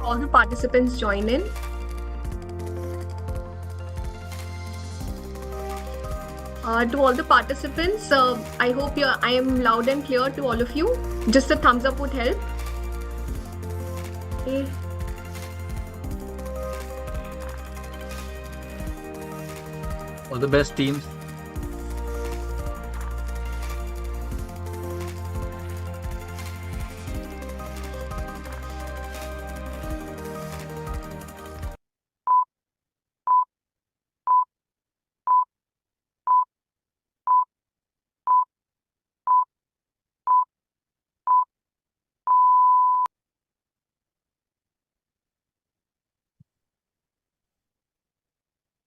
All the participants join in. To all the participants, I hope I am loud and clear to all of you. Just a thumbs up would help. Okay. All the best, teams.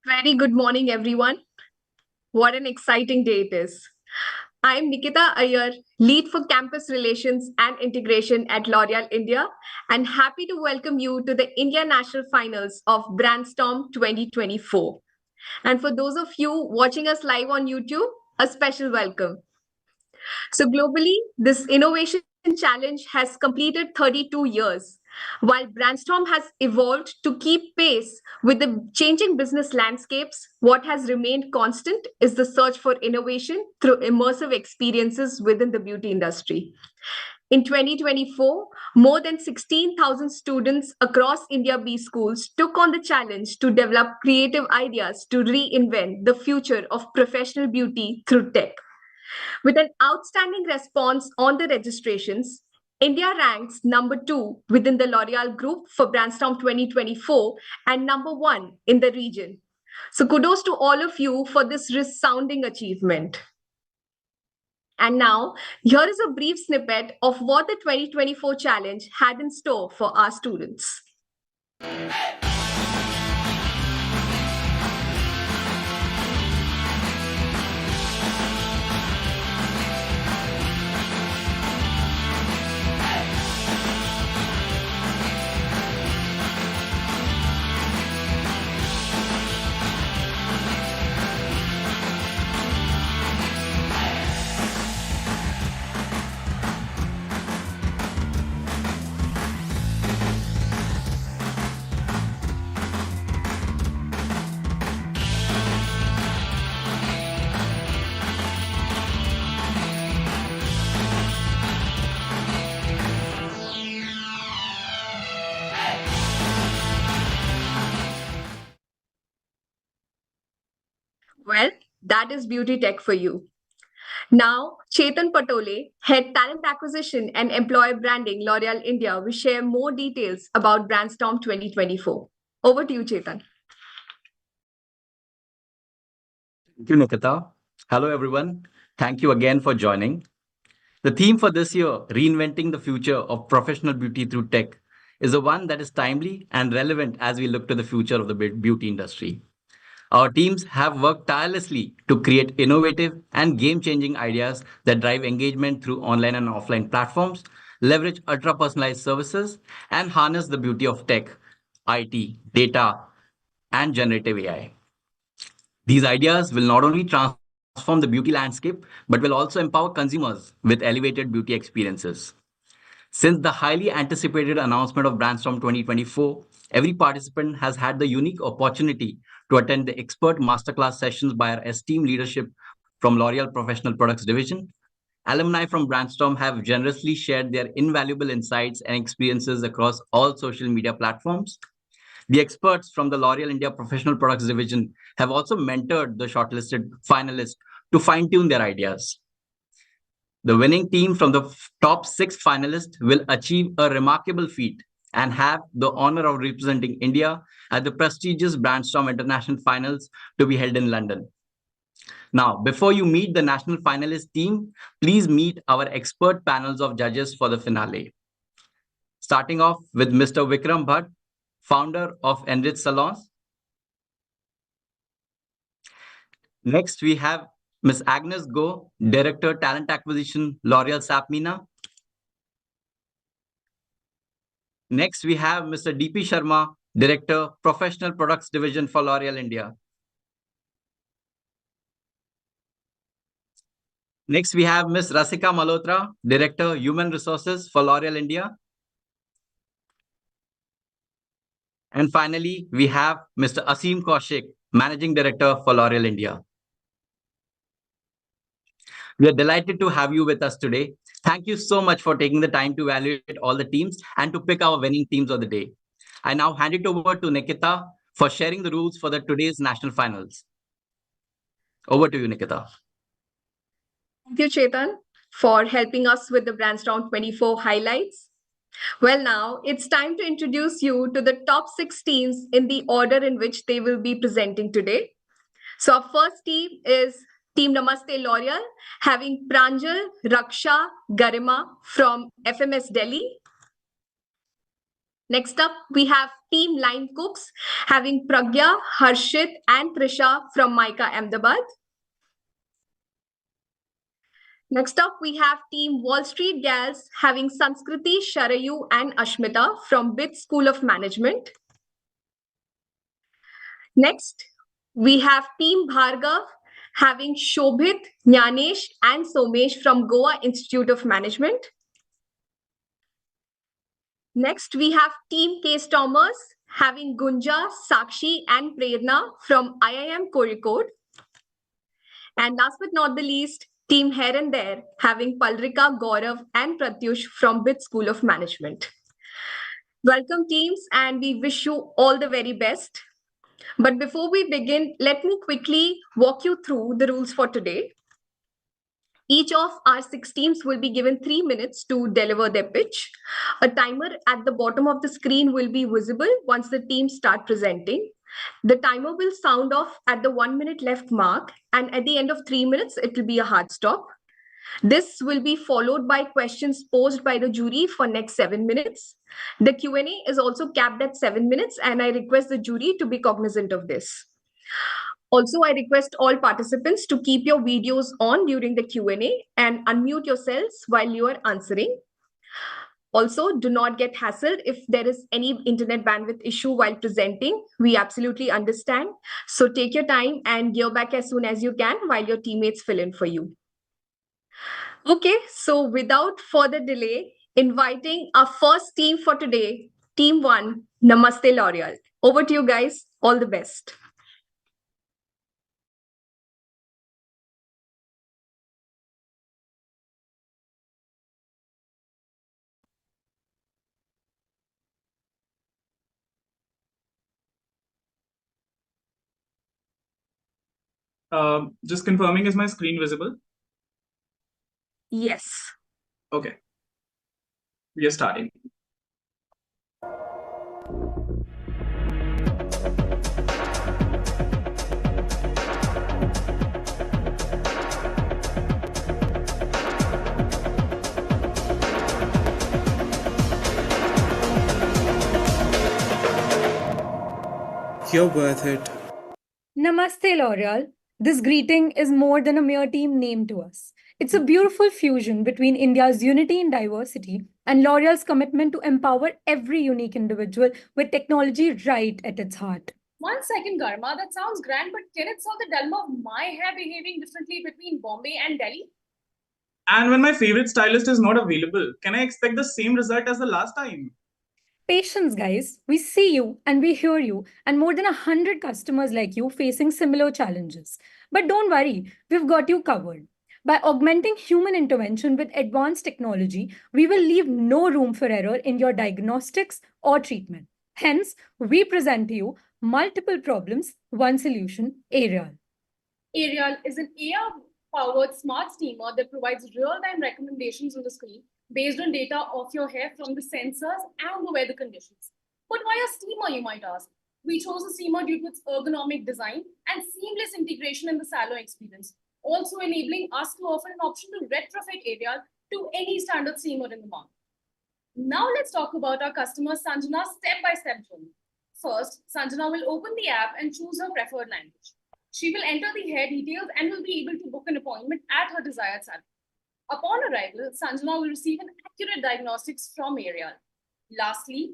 Very good morning, everyone. What an exciting day it is. I'm Nikita Iyer, lead for campus relations and integration at L'Oreal India, and happy to welcome you to the India National Finals of Brandstorm 2024. And for those of you watching us live on YouTube, a special welcome. So, globally, this innovation challenge has completed 32 years. While Brandstorm has evolved to keep pace with the changing business landscapes, what has remained constant is the search for innovation through immersive experiences within the beauty industry. In 2024, more than 16,000 students across India B schools took on the challenge to develop creative ideas to reinvent the future of professional beauty through tech. With an outstanding response on the registrations, India ranks number 2 within the L'Oreal Group for Brandstorm 2024 and number 1 in the region. So kudos to all of you for this resounding achievement. And now, here is a brief snippet of what the 2024 challenge had in store for our students. Well, that is beauty tech for you. Now, Chetan Patole, Head Talent Acquisition and Employer Branding, L'Oreal India, will share more details about Brandstorm 2024. Over to you, Chetan. Thank you, Nikita. Hello, everyone. Thank you again for joining. The theme for this year, Reinventing the Future of Professional Beauty Through Tech, is the one that is timely and relevant as we look to the future of the beauty industry. Our teams have worked tirelessly to create innovative and game-changing ideas that drive engagement through online and offline platforms, leverage ultra-personalized services, and harness the beauty of tech, IT, data, and generative AI. These ideas will not only transform the beauty landscape, but will also empower consumers with elevated beauty experiences. Since the highly anticipated announcement of Brandstorm 2024, every participant has had the unique opportunity to attend the expert masterclass sessions by our esteemed leadership from L'Oreal Professional Products Division. Alumni from Brandstorm have generously shared their invaluable insights and experiences across all social media platforms. The experts from the L'Oreal India Professional Products Division have also mentored the shortlisted finalists to fine-tune their ideas. The winning team from the top 6 finalists will achieve a remarkable feat and have the honor of representing India at the prestigious Brandstorm International Finals to be held in London. Now, before you meet the national finalist team, please meet our expert panels of judges for the finale. Starting off with Mr. Vikram Bhatt, founder of Enrich Salons. Next, we have Ms. Agnes Go, Director, Talent Acquisition, L'Oreal Sapmina. Next, we have Mr. D.P. Sharma, Director, Professional Products Division for L'Oreal India. Next, we have Ms. Rasika Malhotra, Director, Human Resources for L'Oreal India. And finally, we have Mr. Asim Kaushik, Managing Director for L'Oreal India. We are delighted to have you with us today. Thank you so much for taking the time to evaluate all the teams and to pick our winning teams of the day. I now hand it over to Nikita for sharing the rules for the today's national finals. Over to you, Nikita. Thank you, Chetan, for helping us with the Brandstorm 24 highlights. Well, now it's time to introduce you to the top 6 teams in the order in which they will be presenting today. So, our first team is Team Namaste L'Oreal, having Pranjal, Raksha, Garima from FMS Delhi. Next up, we have Team Line Cooks, having Pragya, Harshit, and Trisha from Maika Ahmedabad. Next up, we have Team Wall Street Gals, having Sanskriti, Sharayu, and Ashmita from BIT School of Management. Next, we have Team Bhargav, having Shobhit, Jnanesh, and Somesh from Goa Institute of Management. Next, we have Team Case Thomas, having Gunja, Sakshi, and Prerna from IIM Kozhikode. And last but not the least, Team Here and There, having Palrika, Gaurav, and Pratyush from BIT School of Management. Welcome, teams, and we wish you all the very best. But before we begin, let me quickly walk you through the rules for today. Each of our 6 teams will be given 3 minutes to deliver their pitch. A timer at the bottom of the screen will be visible once the teams start presenting. The timer will sound off at the 1 minute left mark, and at the end of 3 minutes, it will be a hard stop. This will be followed by questions posed by the jury for next 7 minutes. The Q&A is also capped at 7 minutes, and I request the jury to be cognizant of this. Also, I request all participants to keep your videos on during the Q&A and unmute yourselves while you are answering. Also, do not get hassled if there is any internet bandwidth issue while presenting. We absolutely understand. So take your time and gear back as soon as you can while your teammates fill in for you. Okay, so without further delay, inviting our first team for today, Team 1, Namaste L'Oreal. Over to you guys. All the best. Just confirming, is my screen visible? Yes. Okay. We are starting. You're worth it. Namaste, L'Oreal. This greeting is more than a mere team name to us. It's a beautiful fusion between India's unity in diversity and L'Oreal's commitment to empower every unique individual with technology right at its heart. 1 second, Garma, that sounds grand, but can it solve the dilemma of my hair behaving differently between Bombay and Delhi? And when my favorite stylist is not available, can I expect the same result as the last time? Patience, guys. We see you and we hear you, and more than 100 customers like you facing similar challenges. But don't worry, we've got you covered. By augmenting human intervention with advanced technology, we will leave no room for error in your diagnostics or treatment. Hence, we present to you multiple problems, one solution, Ariel. Ariel is an AI-powered smart steamer that provides real-time recommendations on the screen based on data of your hair from the sensors and the weather conditions. But why a steamer, you might ask? We chose a steamer due to its ergonomic design and seamless integration in the salon experience, also enabling us to offer an option to retrofit Ariel to any standard steamer in the market. Now let's talk about our customer Sanjana's step-by-step journey. First, Sanjana will open the app and choose her preferred language. She will enter the hair details and will be able to book an appointment at her desired salon. Upon arrival, Sanjana will receive an accurate diagnostics from Ariel. Lastly,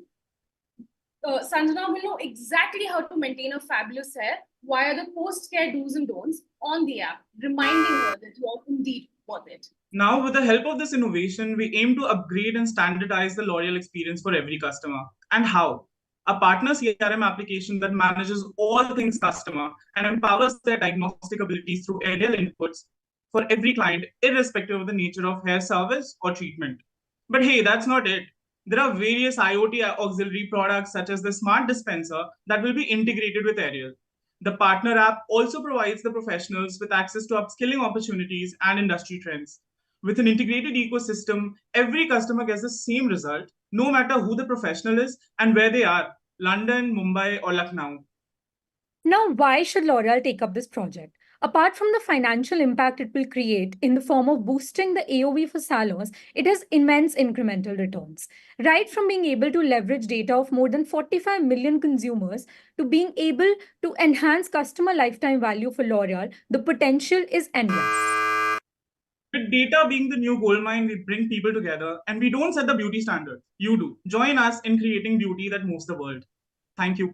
Sanjana will know exactly how to maintain a fabulous hair via the post-care do's and don'ts on the app, reminding her that you are indeed worth it. Now, with the help of this innovation, we aim to upgrade and standardize the L'Oreal experience for every customer. And how? a partner CRM application that manages all things customer and empowers their diagnostic abilities through aerial inputs for every client, irrespective of the nature of hair service or treatment. But hey, that's not it. There are various IoT auxiliary products such as the smart dispenser that will be integrated with Aerial. The partner app also provides the professionals with access to upskilling opportunities and industry trends. With an integrated ecosystem, every customer gets the same result, no matter who the professional is and where they are, London, Mumbai, or Lucknow. Now, why should L'Oreal take up this project? Apart from the financial impact it will create in the form of boosting the AOV for salons, it has immense incremental returns. Right from being able to leverage data of more than 45 million consumers to being able to enhance customer lifetime value for L'Oreal, the potential is endless. With data being the new gold mine, we bring people together and we don't set the beauty standard. You do. Join us in creating beauty that moves the world. Thank you.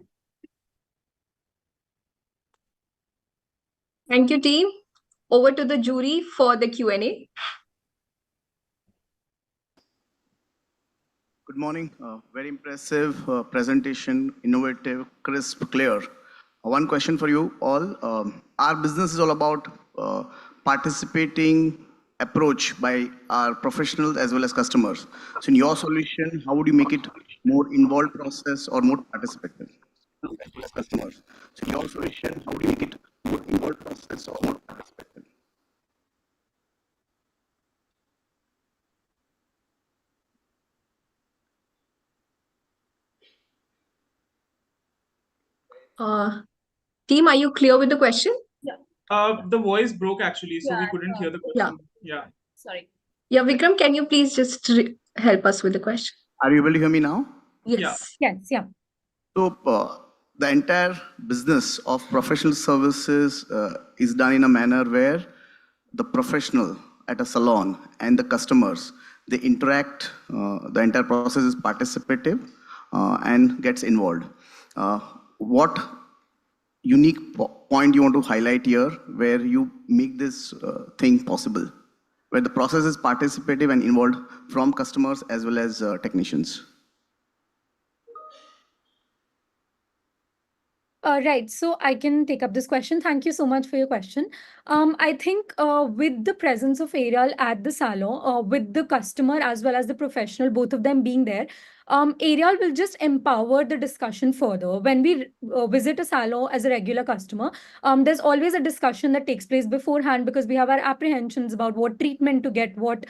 Thank you, team. Over to the jury for the Q&A. Good morning. Very impressive presentation, innovative, crisp, clear. One question for you all. Our business is all about participating approach by our professionals as well as customers. So in your solution, how would you make it more involved process or more participative? As well as customers. So in your solution, how would you make it more involved process or more participative? Team, are you clear with the question? The voice broke actually, so we Yeah, couldn't hear the Yeah. question. Yeah. Sorry. Yeah, Vikram, can you please just help us with the question? Are you able to hear me now? Yes. Yes, yeah. So the entire business of professional services is done in a manner where the professional at a salon and the customers, they interact, the entire process is participative and gets involved. What unique point you want to highlight here where you make this thing possible, where the process is participative and involved from customers as well as technicians? Right. So I can take up this question. Thank you so much for your question. I think with the presence of Ariel at the salon, with the customer as well as the professional, both of them being there, Ariel will just empower the discussion further. When we visit a salon as a regular customer, there's always a discussion that takes place beforehand because we have our apprehensions about what treatment to get, what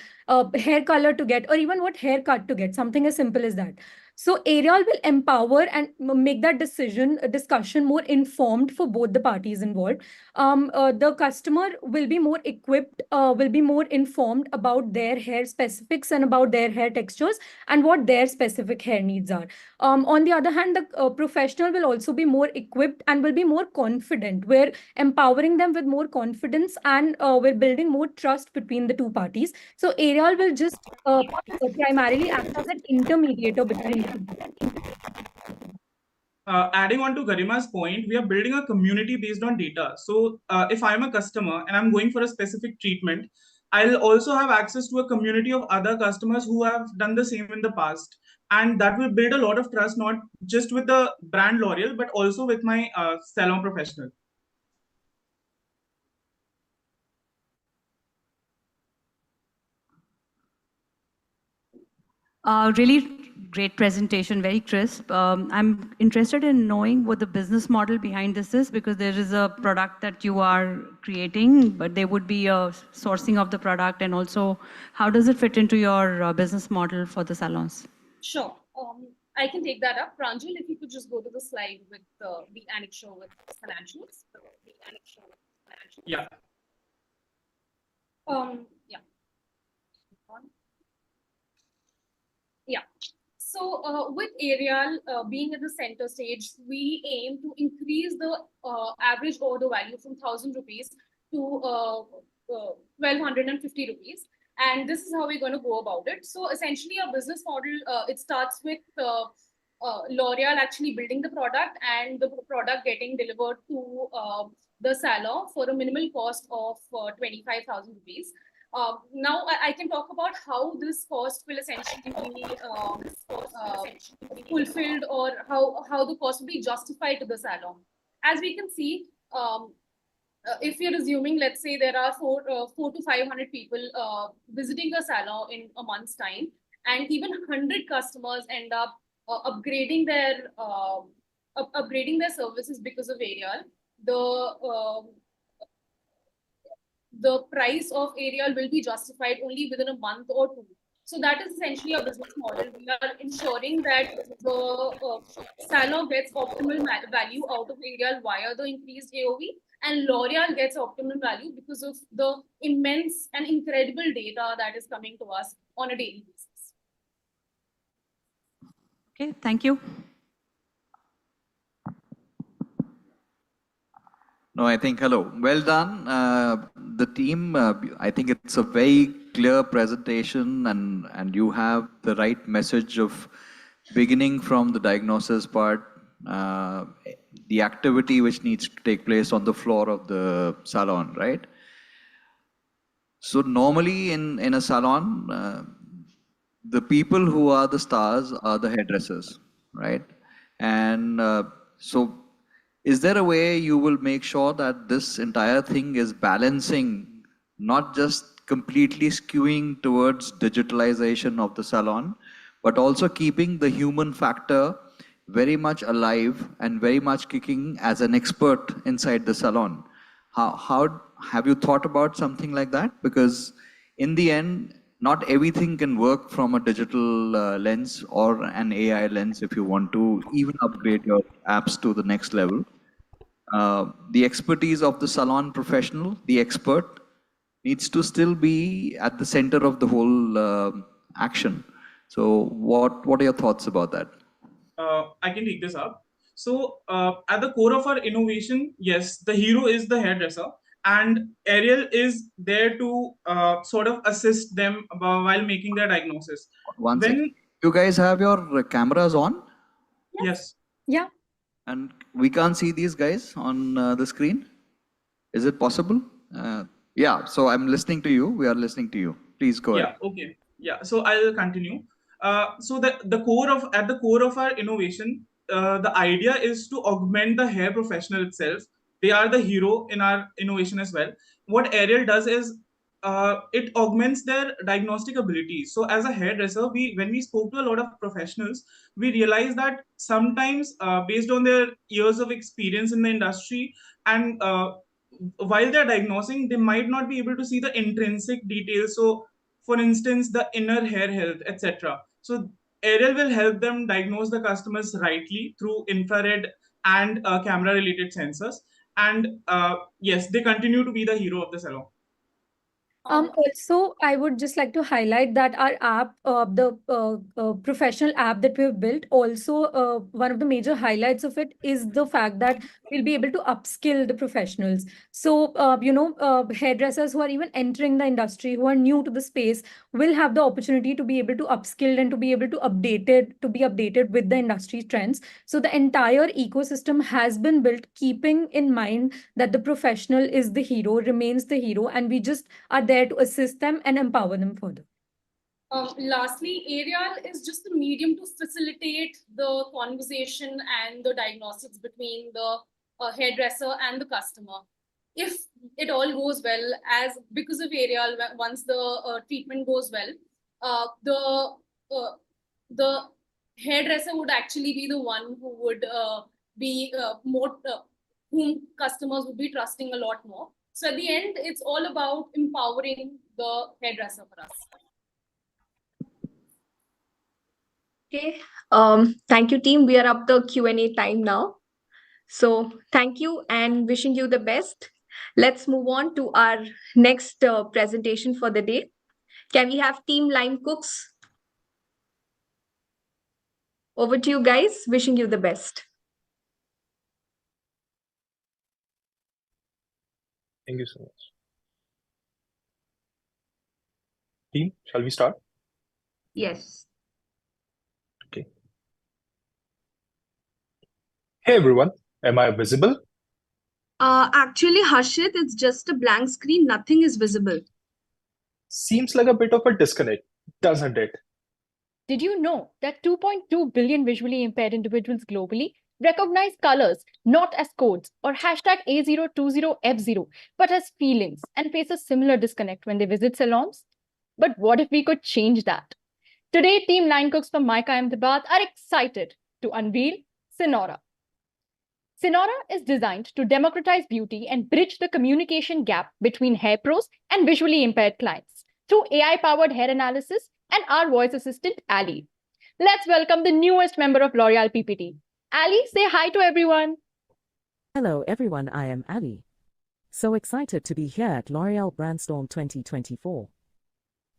hair color to get, or even what haircut to get, something as simple as that. So Ariel will empower and make that discussion more informed for both the parties involved. The customer will be more equipped, will be more informed about their hair specifics and about their hair textures and what their specific hair needs are. On the other hand, the professional will also be more equipped and will be more confident. We're empowering them with more confidence and we're building more trust between the two parties. So Ariel will just primarily act as an intermediator between the two. Adding on to Garima's point, we are building a community based on data. So if I'm a customer and I'm going for a specific treatment, I'll also have access to a community of other customers who have done the same in the past. And that will build a lot of trust, not just with the brand L'Oreal, but also with my salon professional. Really great presentation, very crisp. I'm interested in knowing what the business model behind this is, because there is a product that you are creating, but there would be a sourcing of the product, and also how does it fit into your business model for the salons? Sure. I can take that up. Pranjal, if you could just go to the slide with the annexure with financials. Yeah. Yeah. Yeah. So with Ariel being at the center stage, we aim to increase the average order value from 1,000 rupees to 1,250 rupees. And this is how we're going to go about it. So essentially, our business model, it starts with L'Oreal actually building the product and the product getting delivered to the salon for a minimal cost of 25,000 rupees. Now I can talk about how this cost will essentially be fulfilled, or how the cost will be justified to the salon. As we can see, if you're assuming, let's say there are 4 to 500 people visiting a salon in a month's time, and even 100 customers end up upgrading their services because of Arial, the price of Arial will be justified only within a month or two. So that is essentially our business model. We are ensuring that the salon gets optimal value out of Arial via the increased AOV, and L'Oreal gets optimal value because of the immense and incredible data that is coming to us on a daily basis. Okay, thank you. No, I think, hello. Well done. The team, I think it's a very clear presentation, and you have the right message of beginning from the diagnosis part, the activity which needs to take place on the floor of the salon, right? So normally in a salon, the people who are the stars are the hairdressers, right? And so is there a way you will make sure that this entire thing is balancing, not just completely skewing towards digitalization of the salon, but also keeping the human factor very much alive and very much kicking as an expert inside the salon? How have you thought about something like that? Because in the end, not everything can work from a digital lens or an AI lens if you want to even upgrade your apps to the next level. The expertise of the salon professional, the expert, needs to still be at the center of the whole action. So what are your thoughts about that? I can take this up. So at the core of our innovation, yes, the hero is the hairdresser, and Ariel is there to sort of assist them while making their diagnosis. One second. You guys have your cameras on? Yes. Yeah. And we can't see these guys on the screen? Is it possible? Yeah, so I'm listening to you. We are listening to you. Please go ahead. Yeah, okay. Yeah, so I'll continue. So the core of our innovation, the idea is to augment the hair professional itself. They are the hero in our innovation as well. What Ariel does is it augments their diagnostic abilities. So as a hairdresser, when we spoke to a lot of professionals, we realized that sometimes based on their years of experience in the industry, and while they're diagnosing, they might not be able to see the intrinsic details. So for instance, the inner hair health, etc. So Ariel will help them diagnose the customers rightly through infrared and camera related sensors. And yes, they continue to be the hero of the salon. Also, I would just like to highlight that our app, the professional app that we have built, also one of the major highlights of it is the fact that we'll be able to upskill the professionals. So, hairdressers who are even entering the industry, who are new to the space, will have the opportunity to be able to upskill and to be able to be updated with the industry trends. So the entire ecosystem has been built keeping in mind that the professional is the hero, remains the hero, and we just are there to assist them and empower them further. Lastly, Arial is just the medium to facilitate the conversation and the diagnostics between the hairdresser and the customer. If it all goes well, because of Arial, once the treatment goes well, the hairdresser would actually be the one who would be whom customers would be trusting a lot more. So at the end, it's all about empowering the hairdresser for us. Okay. Thank you, team. We are up the Q&A time now. So thank you and wishing you the best. Let's move on to our next presentation for the day. Can we have Team Lime Cooks? Over to you guys. Wishing you the best. Thank you so much. Team, shall we start? Yes. Okay. Hey everyone, am I visible? Actually, Harshit, it's just a blank screen. Nothing is visible. Seems like a bit of a disconnect, doesn't it? Did you know that 2.2 billion visually impaired individuals globally recognize colors not as codes or hashtag A020F0, but as feelings and face a similar disconnect when they visit salons? But what if we could change that? Today, Team 9 Cooks from Mica Ahmedabad are excited to unveil Sonora. Sonora is designed to democratize beauty and bridge the communication gap between hair pros and visually impaired clients through AI-powered hair analysis and our voice assistant, Ali. Let's welcome the newest member of L'Oreal PPT. Ali, say hi to everyone. Hello everyone, I am Ali. So excited to be here at L'Oreal Brandstorm 2024.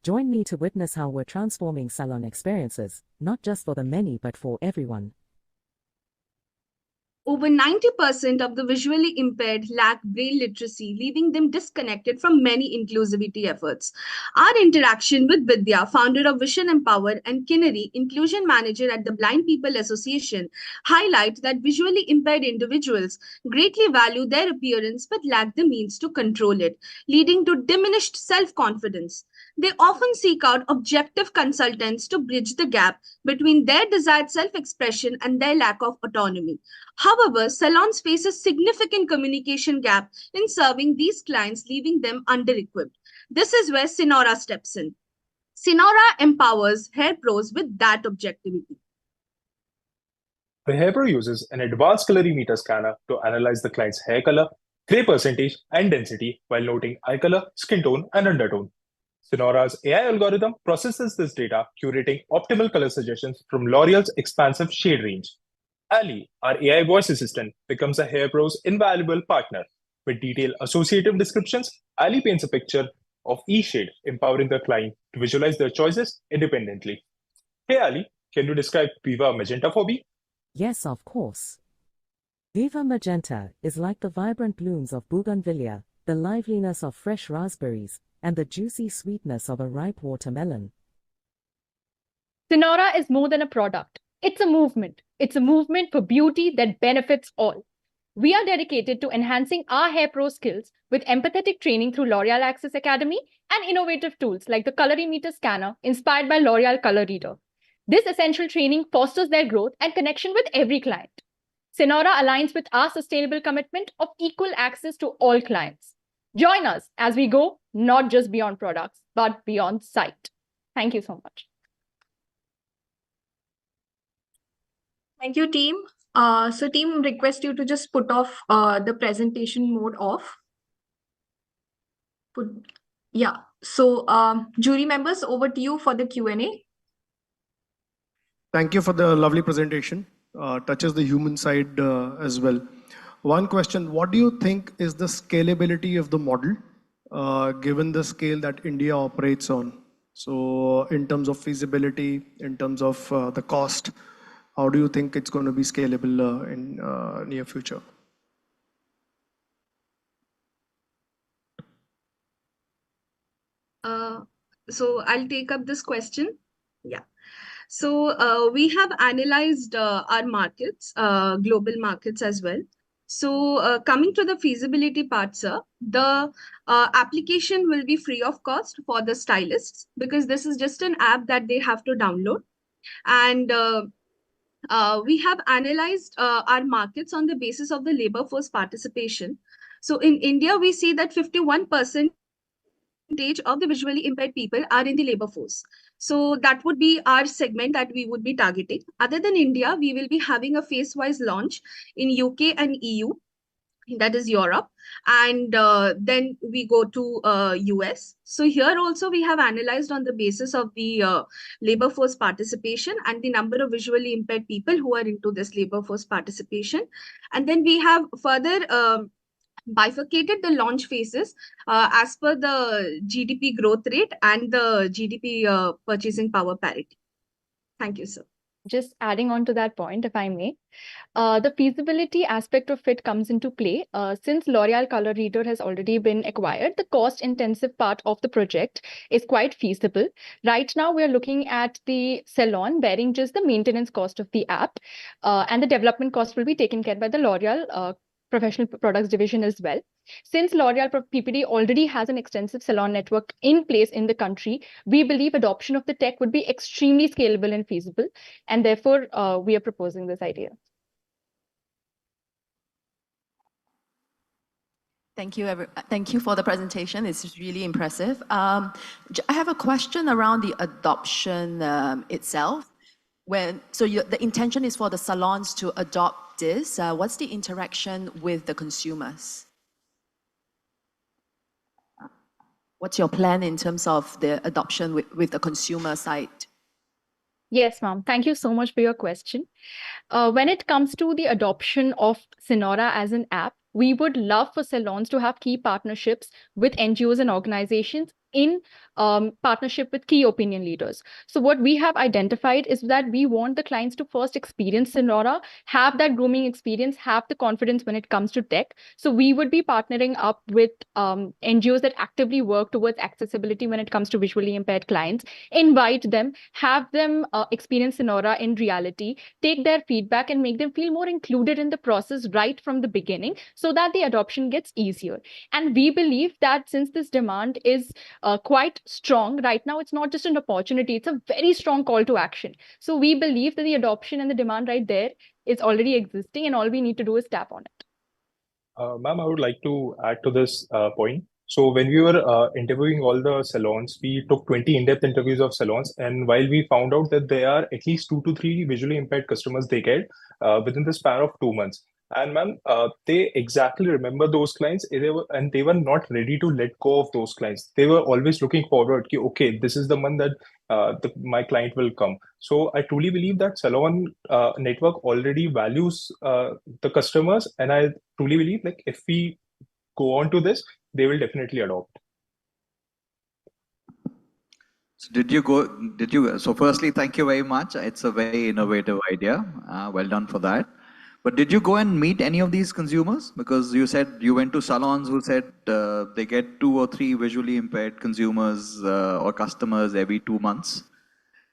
Join me to witness how we're transforming salon experiences, not just for the many but for everyone. Over 90% of the visually impaired lack braille literacy, leaving them disconnected from many inclusivity efforts. Our interaction with Vidya, founder of Vision Empower, and Kinneri, inclusion manager at the Blind People Association, highlight that visually impaired individuals greatly value their appearance but lack the means to control it, leading to diminished self-confidence. They often seek out objective consultants to bridge the gap between their desired self-expression and their lack of autonomy. However, salons face a significant communication gap in serving these clients, leaving them under-equipped. This is where Sonora steps in. Sonora empowers hair pros with that objectivity. The hair pro uses an advanced colorimeter scanner to analyze the client's hair color, gray percentage, and density while noting eye color, skin tone, and undertone. Sonora's AI algorithm processes this data, curating optimal color suggestions from L'Oreal's expansive shade range. Ali, our AI voice assistant, becomes a hair pro's invaluable partner. With detailed associative descriptions, Ali paints a picture of each shade, empowering the client to visualize their choices independently. Hey Ali, can you describe Viva Magenta for me? Yes, of course. Viva Magenta is like the vibrant blooms of bougainvillea, the liveliness of fresh raspberries, and the juicy sweetness of a ripe watermelon. Sonora is more than a product. It's a movement. It's a movement for beauty that benefits all. We are dedicated to enhancing our hair pro skills with empathetic training through L'Oreal Access Academy and innovative tools like the colorimeter scanner inspired by L'Oreal Color Reader. This essential training fosters their growth and connection with every client. Sonora aligns with our sustainable commitment of equal access to all clients. Join us as we go not just beyond products, but beyond sight. Thank you so much. Thank you, team. So team, request you to just put off the presentation mode off. Yeah. So jury members, over to you for the Q&A. Thank you for the lovely presentation. Touches the human side as well. One question, what do you think is the scalability of the model given the scale that India operates on? So in terms of feasibility, in terms of the cost, how do you think it's going to be scalable in near future? So I'll take up this question. Yeah. So we have analyzed our markets, global markets as well. So coming to the feasibility part, sir, the application will be free of cost for the stylists because this is just an app that they have to download. And we have analyzed our markets on the basis of the labor force participation. So in India, we see that 51% of the visually impaired people are in the labor force. So that would be our segment that we would be targeting. Other than India, we will be having a phase-wise launch in UK and EU, that is Europe, and then we go to US. So here also we have analyzed on the basis of the labor force participation and the number of visually impaired people who are into this labor force participation. And then we have further bifurcated the launch phases as per the GDP growth rate and the GDP purchasing power parity. Thank you, sir. Just adding on to that point, if I may, the feasibility aspect of it comes into play. Since L'Oreal Color Reader has already been acquired, the cost-intensive part of the project is quite feasible. Right now, we're looking at the salon bearing just the maintenance cost of the app, and the development cost will be taken care by the L'Oreal professional products division as well. Since L'Oreal PPD already has an extensive salon network in place in the country, we believe adoption of the tech would be extremely scalable and feasible. And therefore, we are proposing this idea. Thank you, thank you for the presentation. It's really impressive. I have a question around the adoption itself. The intention is for the salons to adopt this. What's the interaction with the consumers? What's your plan in terms of the adoption with the consumer side? Yes, ma'am. Thank you so much for your question. When it comes to the adoption of Sonora as an app, we would love for salons to have key partnerships with NGOs and organizations in partnership with key opinion leaders. So what we have identified is that we want the clients to first experience Sonora, have that grooming experience, have the confidence when it comes to tech. So we would be partnering up with NGOs that actively work towards accessibility when it comes to visually impaired clients, invite them, have them experience Sonora in reality, take their feedback and make them feel more included in the process right from the beginning so that the adoption gets easier. And we believe that since this demand is quite strong right now, it's not just an opportunity, it's a very strong call to action. So we believe that the adoption and the demand right there is already existing and all we need to do is tap on it. Ma'am, I would like to add to this point. So when we were interviewing all the salons, we took 20 in-depth interviews of salons. And while we found out that there are at least 2 to 3 visually impaired customers they get within the span of 2 months. And ma'am, they exactly remember those clients and they were not ready to let go of those clients. They were always looking forward, okay, this is the month that my client will come. So I truly believe that salon network already values the customers, and I truly believe like if we go on to this, they will definitely adopt. So firstly, thank you very much. It's a very innovative idea. Well done for that. But did you go and meet any of these consumers? Because you said you went to salons who said they get 2 or 3 visually impaired consumers or customers every 2 months.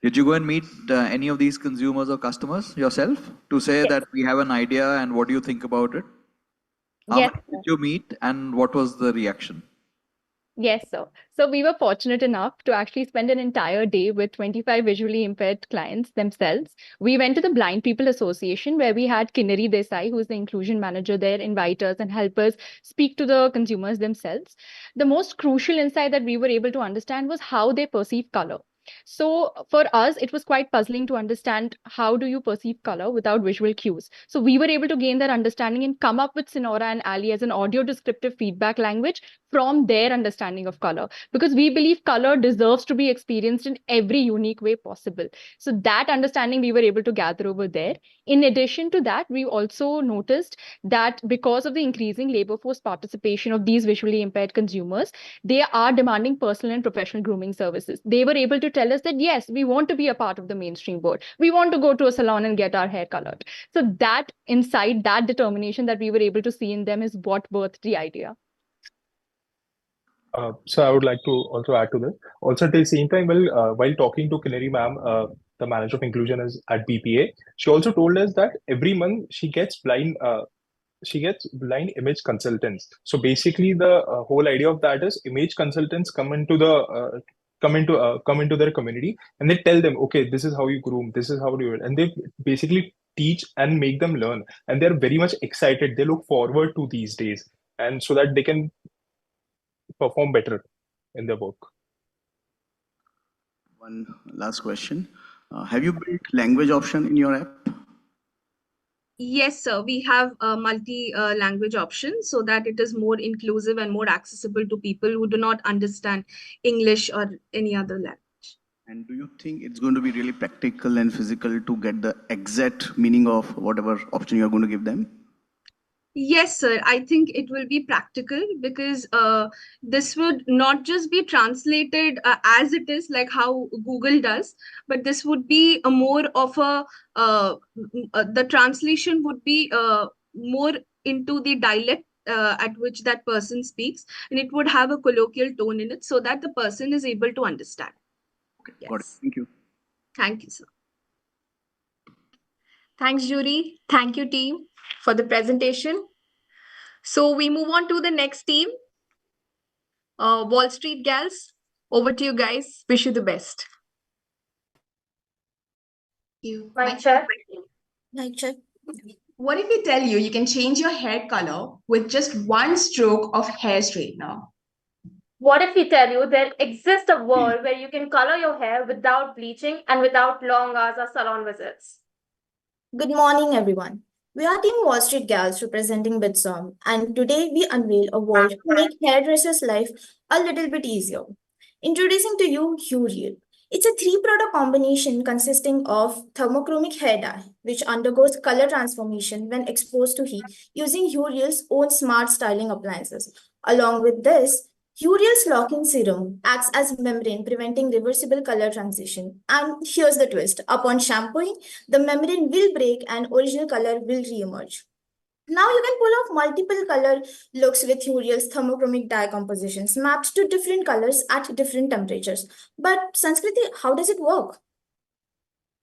Did you go and meet any of these consumers or customers yourself to say that we have an idea and what do you think about it? How many did you meet and what was the reaction? Yes, sir. So we were fortunate enough to actually spend an entire day with 25 visually impaired clients themselves. We went to the Blind People Association where we had Kinnari Desai, who's the inclusion manager there, invite us and help us speak to the consumers themselves. The most crucial insight that we were able to understand was how they perceive color. So for us, it was quite puzzling to understand how do you perceive color without visual cues. So we were able to gain that understanding and come up with Sonora and Ali as an audio descriptive feedback language from their understanding of color, because we believe color deserves to be experienced in every unique way possible. So that understanding we were able to gather over there. In addition to that, we also noticed that because of the increasing labor force participation of these visually impaired consumers, they are demanding personal and professional grooming services. They were able to tell us that, yes, we want to be a part of the mainstream board. We want to go to a salon and get our hair colored. So that insight, that determination that we were able to see in them is what birthed the idea. So I would like to also add to this. Also, at the same time, while talking to Kinnari ma'am, the manager of inclusion is at BPA, she also told us that every month she gets blind image consultants. So basically, the whole idea of that is image consultants come into their community and they tell them, okay, this is how you groom, this is how you, and they basically teach and make them learn. And they're very much excited. They look forward to these days, and so that they can perform better in their work. One last question. Have you built language option in your app? Yes, sir. We have a multi-language option so that it is more inclusive and more accessible to people who do not understand English or any other language. And do you think it's going to be really practical and physical to get the exact meaning of whatever option you're going to give them? Yes, sir. I think it will be practical because this would not just be translated as it is, like how Google does, but this would be a more of the translation would be more into the dialect at which that person speaks, and it would have a colloquial tone in it so that the person is able to understand. Okay, got it. Thank you. Thank you, sir. Thanks, jury. Thank you, team, for the presentation. So we move on to the next team, Wall Street Gals. Over to you guys. Wish you the best. Mic check. Mic check. What if we tell you you can change your hair color with just one stroke of hair straightener? What if we tell you there exists a world where you can color your hair without bleaching and without long hours of salon visits? Good morning, everyone. We are Team Wall Street Gals representing Bitstorm, and today we unveil a world to make hairdressers' life a little bit easier. Introducing to you Huriel. It's a three-product combination consisting of thermochromic hair dye, which undergoes color transformation when exposed to heat using Huriel's own smart styling appliances. Along with this, Huriel's lock-in serum acts as membrane, preventing reversible color transition. And here's the twist: upon shampooing, the membrane will break and original color will re-emerge. Now you can pull off multiple color looks with Huriel's thermochromic dye compositions mapped to different colors at different temperatures. But Sanskriti, how does it work?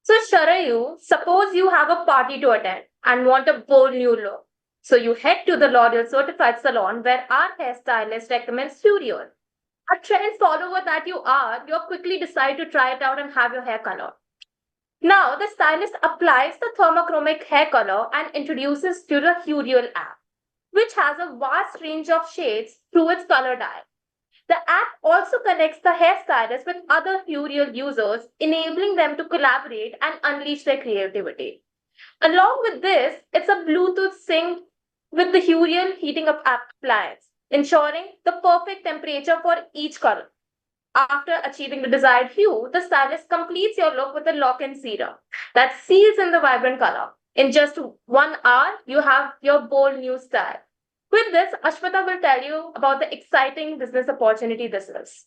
So, Sharayu, suppose you have a party to attend and want a bold new look. So, you head to the L'Oreal certified salon where our hairstylist recommends Huriel. A trend follower that you quickly decide to try it out and have your hair colored. Now, the stylist applies the thermochromic hair color and introduces to the Huriel app, which has a vast range of shades through its color dial. The app also connects the hairstylist with other Huriel users, enabling them to collaborate and unleash their creativity. Along with this, it's a Bluetooth sync with the Huriel heating up appliance, ensuring the perfect temperature for each color. After achieving the desired hue, the stylist completes your look with a lock-in serum that seals in the vibrant color. In just 1 hour, you have your bold new style. With this, Ashwata will tell you about the exciting business opportunity this is.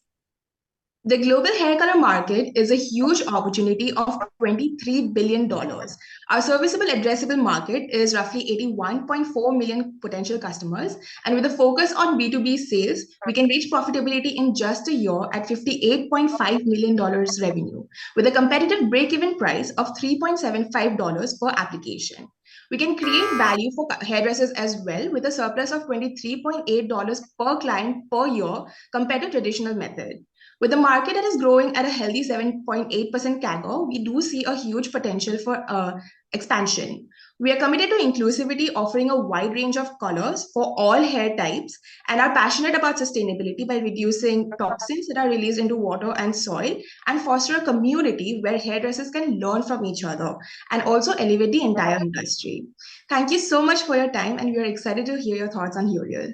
The global hair color market is a huge opportunity of $23 billion. Our serviceable addressable market is roughly 81.4 million potential customers. And with a focus on B2B sales, we can reach profitability in just a year at $58.5 million revenue, with a competitive break-even price of $3.75 per application. We can create value for hairdressers as well, with a surplus of $23.8 per client per year compared to traditional method. With the market that is growing at a healthy 7.8% CAGR, we do see a huge potential for expansion. We are committed to inclusivity, offering a wide range of colors for all hair types, and are passionate about sustainability by reducing toxins that are released into water and soil, and foster a community where hairdressers can learn from each other and also elevate the entire industry. Thank you so much for your time, and we are excited to hear your thoughts on Huriel.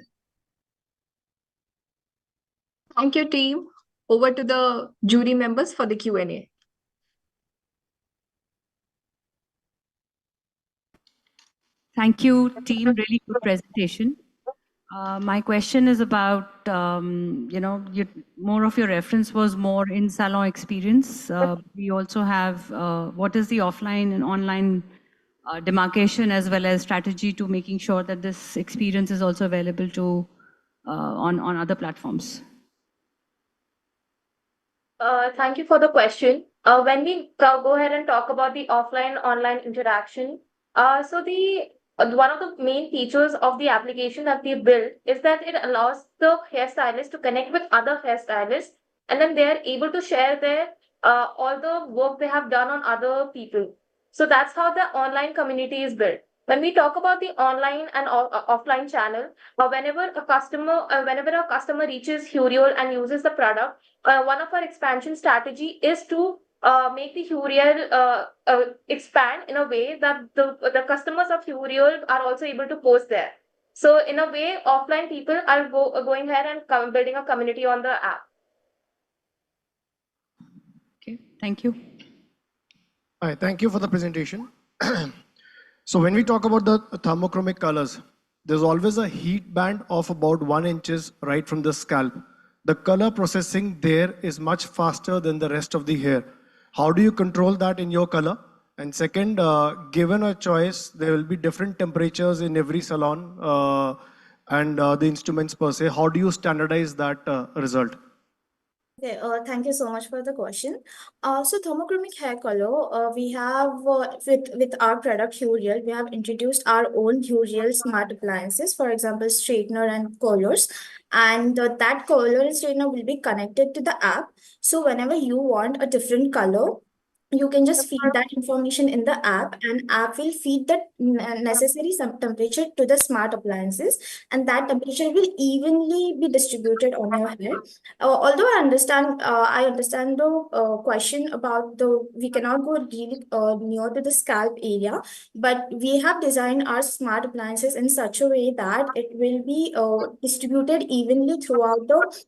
Thank you, team. Over to the jury members for the Q&A. Thank you, team. Really good presentation. My question is about, more of your reference was more in salon experience. We also have what is the offline and online demarcation as well as strategy to making sure that this experience is also available to on other platforms. Thank you for the question. When we go ahead and talk about the offline-online interaction, so one of the main features of the application that we built is that it allows the hairstylist to connect with other hairstylists, and then they are able to share their all the work they have done on other people. So that's how the online community is built. When we talk about the online and offline channel, whenever a customer reaches Huriel and uses the product, one of our expansion strategy is to make the Huriel expand in a way that the customers of Huriel are also able to post there. So in a way, offline people are going ahead and building a community on the app. Okay, thank you. Hi, thank you for the presentation. So when we talk about the thermochromic colors, there's always a heat band of about 1 inches right from the scalp. The color processing there is much faster than the rest of the hair. How do you control that in your color? And second, given a choice, there will be different temperatures in every salon and the instruments per se. How do you standardize that result? Okay, thank you so much for the question. So thermochromic hair color, we have with our product Huriel, we have introduced our own Huriel smart appliances, for example, straightener and curlers, and that curler and straightener will be connected to the app. So whenever you want a different color, you can just feed that information in the app, and app will feed the necessary temperature to the smart appliances, and that temperature will evenly be distributed on your hair. Although I understand the question about the we cannot go really near to the scalp area, but we have designed our smart appliances in such a way that it will be distributed evenly throughout the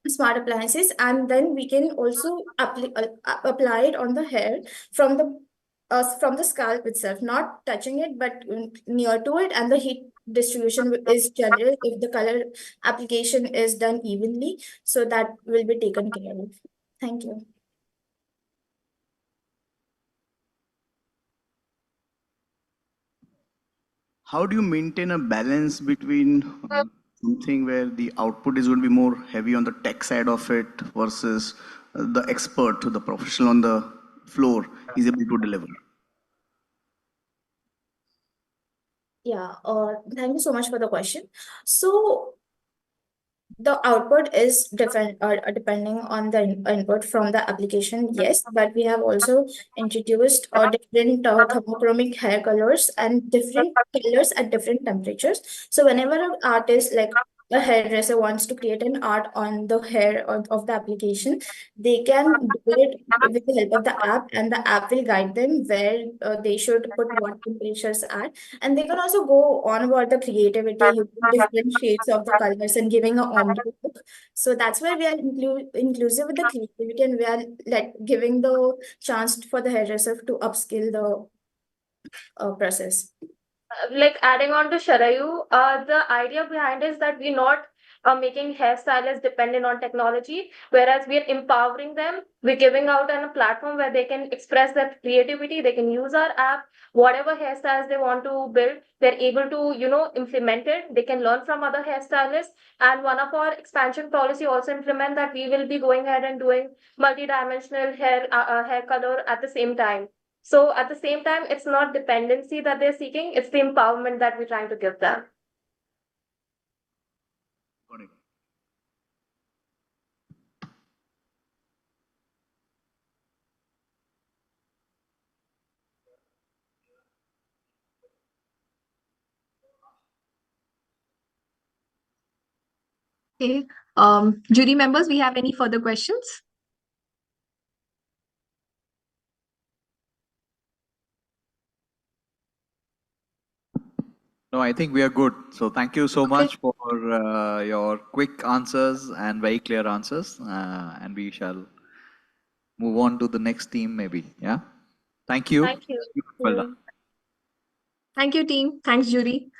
smart appliances, and then we can also apply it on the hair from the scalp itself, not touching it, but near to it, and the heat distribution is general if the color application is done evenly, so that will be taken care of. Thank you. How do you maintain a balance between something where the output is going to be more heavy on the tech side of it versus the expert, the professional on the floor is able to deliver? Yeah, thank you so much for the question. So the output is depending on the input from the application, yes, but we have also introduced different thermochromic hair colors and different colors at different temperatures. So whenever an artist, like a hairdresser, wants to create an art on the hair of the application, they can do it with the help of the app, and the app will guide them where they should put what temperatures at, and they can also go on about the creativity using different shades of the colors and giving a ombre look. So that's why we are inclusive with the creativity, and we are giving the chance for the hairdresser to upskill the process. Like adding on to Sharayu, the idea behind is that we're not making hairstylists dependent on technology, whereas we're empowering them. We're giving out a platform where they can express their creativity. They can use our app, whatever hairstyles they want to build, they're able to, implement it. They can learn from other hairstylists. And one of our expansion policy also implement that we will be going ahead and doing multi-dimensional hair color at the same time. So at the same time, it's not dependency that they're seeking, it's the empowerment that we're trying to give them. Got it. Okay. Jury members, we have any further questions? No, I think we are good. So thank you so much for your quick answers and very clear answers. And we shall move on to the next team maybe. Yeah. Thank you. Thank you. Well done. Thank you, team. Thanks, jury.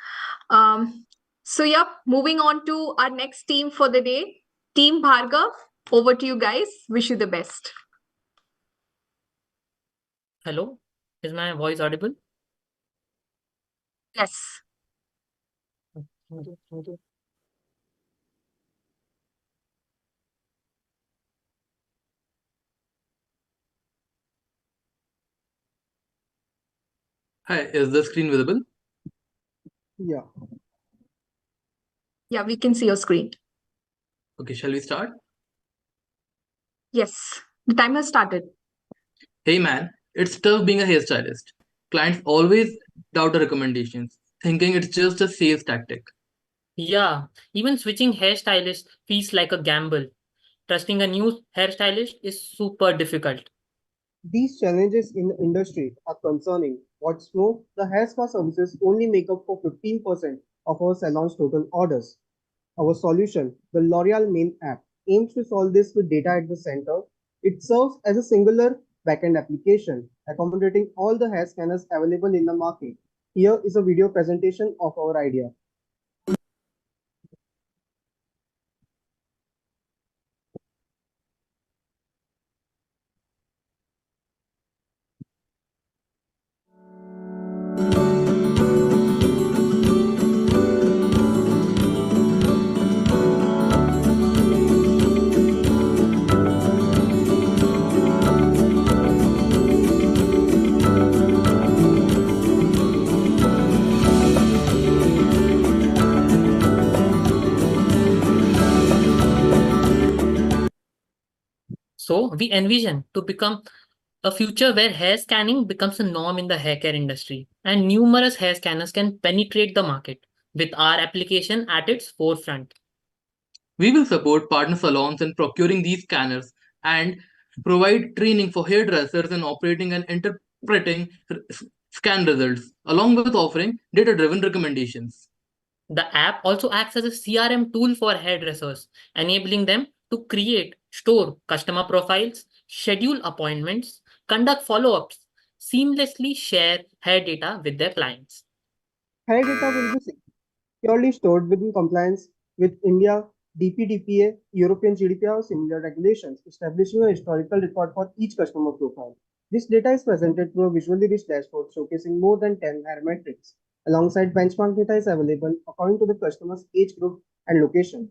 So moving on to our next team for the day. Team Bhargav, over to you guys. Wish you the best. Hello, is my voice audible? Yes. Thank you. Hi, is the screen visible? Yeah. Yeah, we can see your screen. Okay, shall we start? Yes, the time has started. Hey man, it's tough being a hairstylist. Clients always doubt the recommendations, thinking it's just a sales tactic. Yeah, even switching hairstylist feels like a gamble. Trusting a new hairstylist is super difficult. These challenges in the industry are concerning. What's more, the hair spa services only make up for 15% of our salon's total orders. Our solution, the L'Oreal main app, aims to solve this with data at the center. It serves as a singular backend application, accommodating all the hair scanners available in the market. Here is a video presentation of our idea. So we envision to become a future where hair scanning becomes a norm in the hair care industry, and numerous hair scanners can penetrate the market with our application at its forefront. We will support partner salons in procuring these scanners and provide training for hairdressers in operating and interpreting scan results, along with offering data driven recommendations. The app also acts as a CRM tool for hairdressers, enabling them to create, store customer profiles, schedule appointments, conduct follow ups, seamlessly share hair data with their clients. Hair data will be securely stored within compliance with India DPDPA, European GDPR, or similar regulations, establishing a historical record for each customer profile. This data is presented through a visually rich dashboard showcasing more than 10 hair metrics. Alongside benchmark data is available according to the customer's age group and location.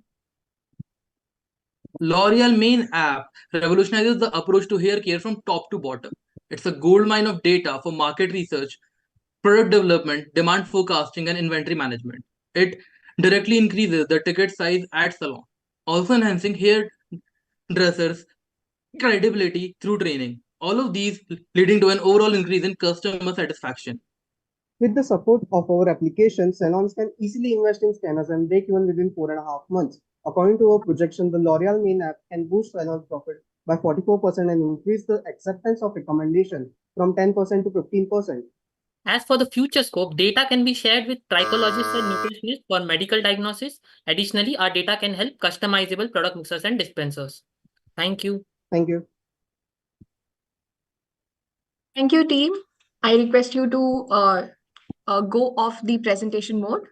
L'Oreal main app revolutionizes the approach to hair care from top to bottom. It's a goldmine of data for market research, product development, demand forecasting, and inventory management. It directly increases the ticket size at salon, also enhancing hairdressers' credibility through training. All of these leading to an overall increase in customer satisfaction. With the support of our application, salons can easily invest in scanners and break even within 4.5 months. According to our projection, the L'Oreal main app can boost salon profit by 44% and increase the acceptance of recommendation from 10% to 15%. As for the future scope, data can be shared with trichologists and nutritionists for medical diagnosis. Additionally, our data can help customizable product mixers and dispensers. Thank you. Thank you. Thank you, team. I request you to go off the presentation mode.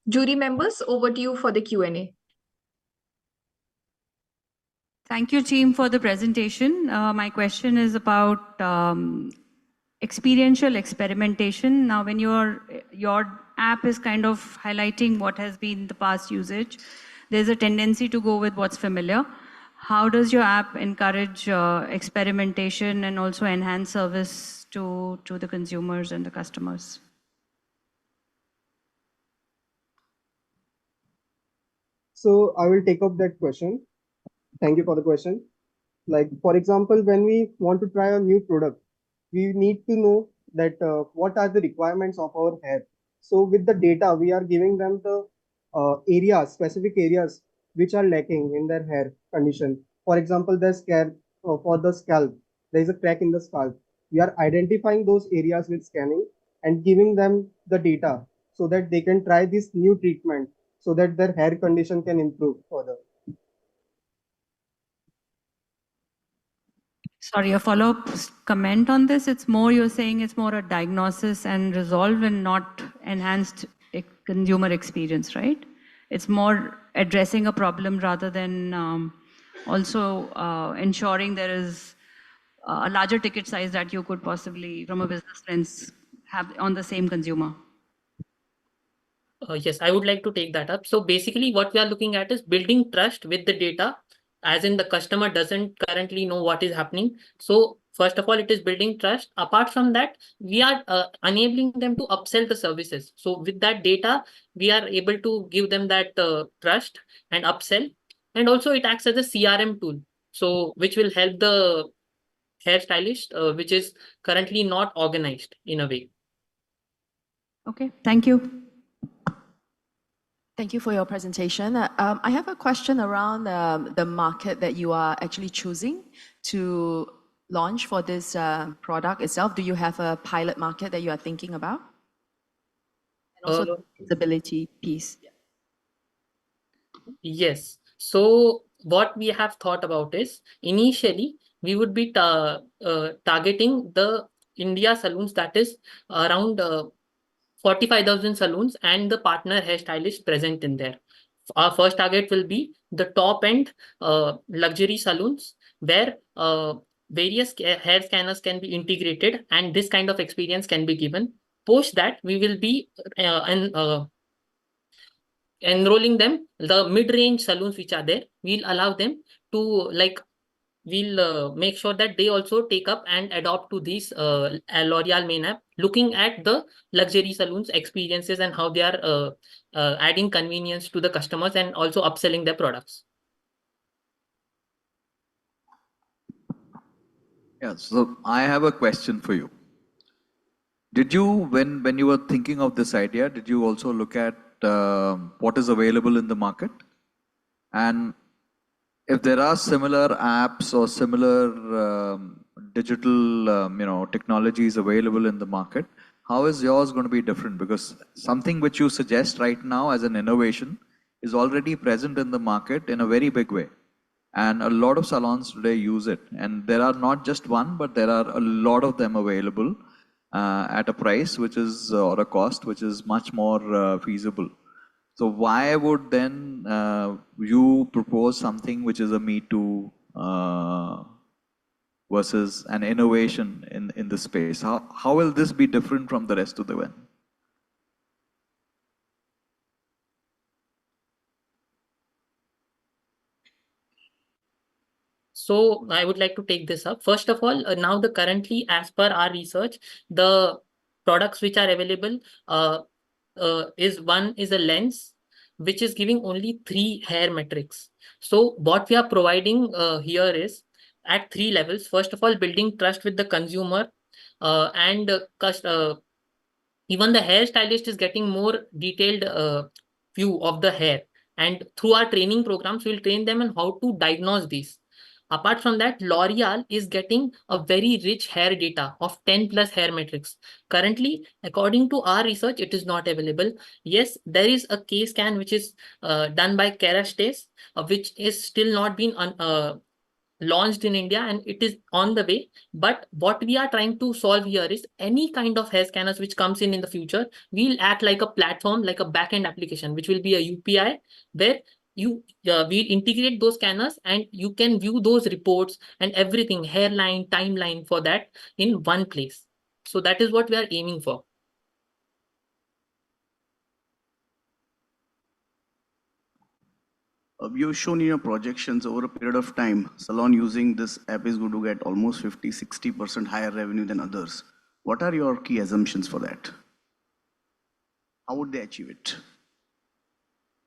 Jury members, over to you for the Q&A. Thank you, team, for the presentation. My question is about experiential experimentation. Now, when your app is kind of highlighting what has been the past usage, there's a tendency to go with what's familiar. How does your app encourage experimentation and also enhance service to the consumers and the customers? So I will take up that question. Thank you for the question. Like, for example, when we want to try a new product, we need to know that what are the requirements of our hair. So with the data, we are giving them the specific areas which are lacking in their hair condition. For example, for the scalp, there is a crack in the scalp. We are identifying those areas with scanning and giving them the data so that they can try this new treatment so that their hair condition can improve further. Sorry, a follow-up comment on this. It's more, you're saying it's more a diagnosis and resolve and not enhanced consumer experience, right? It's more addressing a problem rather than also ensuring there is a larger ticket size that you could possibly, from a business lens, have on the same consumer. Yes, I would like to take that up. So basically what we are looking at is building trust with the data, as in the customer doesn't currently know what is happening. So first of all, it is building trust. Apart from that, we are enabling them to upsell the services. So with that data, we are able to give them that trust and upsell. And also it acts as a CRM tool, so which will help the hairstylist, which is currently not organized in a way. Okay, thank you. Thank you for your presentation. I have a question around the market that you are actually choosing to launch for this product itself. Do you have a pilot market that you are thinking about? And also the visibility piece. Yes. So what we have thought about is initially we would be targeting the India saloons, that is around 45,000 saloons and the partner hairstylists present in there. Our first target will be the top end luxury saloons where various hair scanners can be integrated and this kind of experience can be given. Post that, we will be enrolling them, the mid-range saloons which are there, we'll allow them to we'll make sure that they also take up and adopt to these L'Oreal main app, looking at the luxury saloons experiences and how they are adding convenience to the customers and also upselling their products. Yeah, so I have a question for you. Did you, when you were thinking of this idea, did you also look at what is available in the market? And if there are similar apps or similar digital, technologies available in the market, how is yours going to be different? Because something which you suggest right now as an innovation is already present in the market in a very big way. And a lot of salons today use it. And there are not just one, but there are a lot of them available at a price which is, or a cost which is much more feasible. So why would then you propose something which is a me too versus an innovation in the space? How will this be different from the rest of the event? So I would like to take this up. First of all, now the currently, as per our research, the products which are available is a lens which is giving only 3 hair metrics. So what we are providing here is at 3 levels. First of all, building trust with the consumer and even the hairstylist is getting more detailed view of the hair. And through our training programs, we'll train them on how to diagnose these. Apart from that, L'Oreal is getting a very rich hair data of 10 plus hair metrics. Currently, according to our research, it is not available. Yes, there is a case scan which is done by Kerastase, which is still not been launched in India and it is on the way. But what we are trying to solve here is any kind of hair scanners which comes in the future, we'll act like a platform, like a backend application, which will be a UPI where we integrate those scanners and you can view those reports and everything, hairline, timeline for that in one place. So that is what we are aiming for. You've shown in your projections over a period of time, salon using this app is going to get almost 50-60% higher revenue than others. What are your key assumptions for that? How would they achieve it?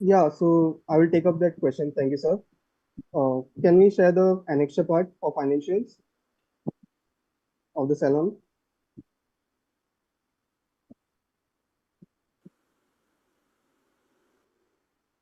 Yeah, so I will take up that question. Thank you, sir. Can we share the annexure part for financials of the salon?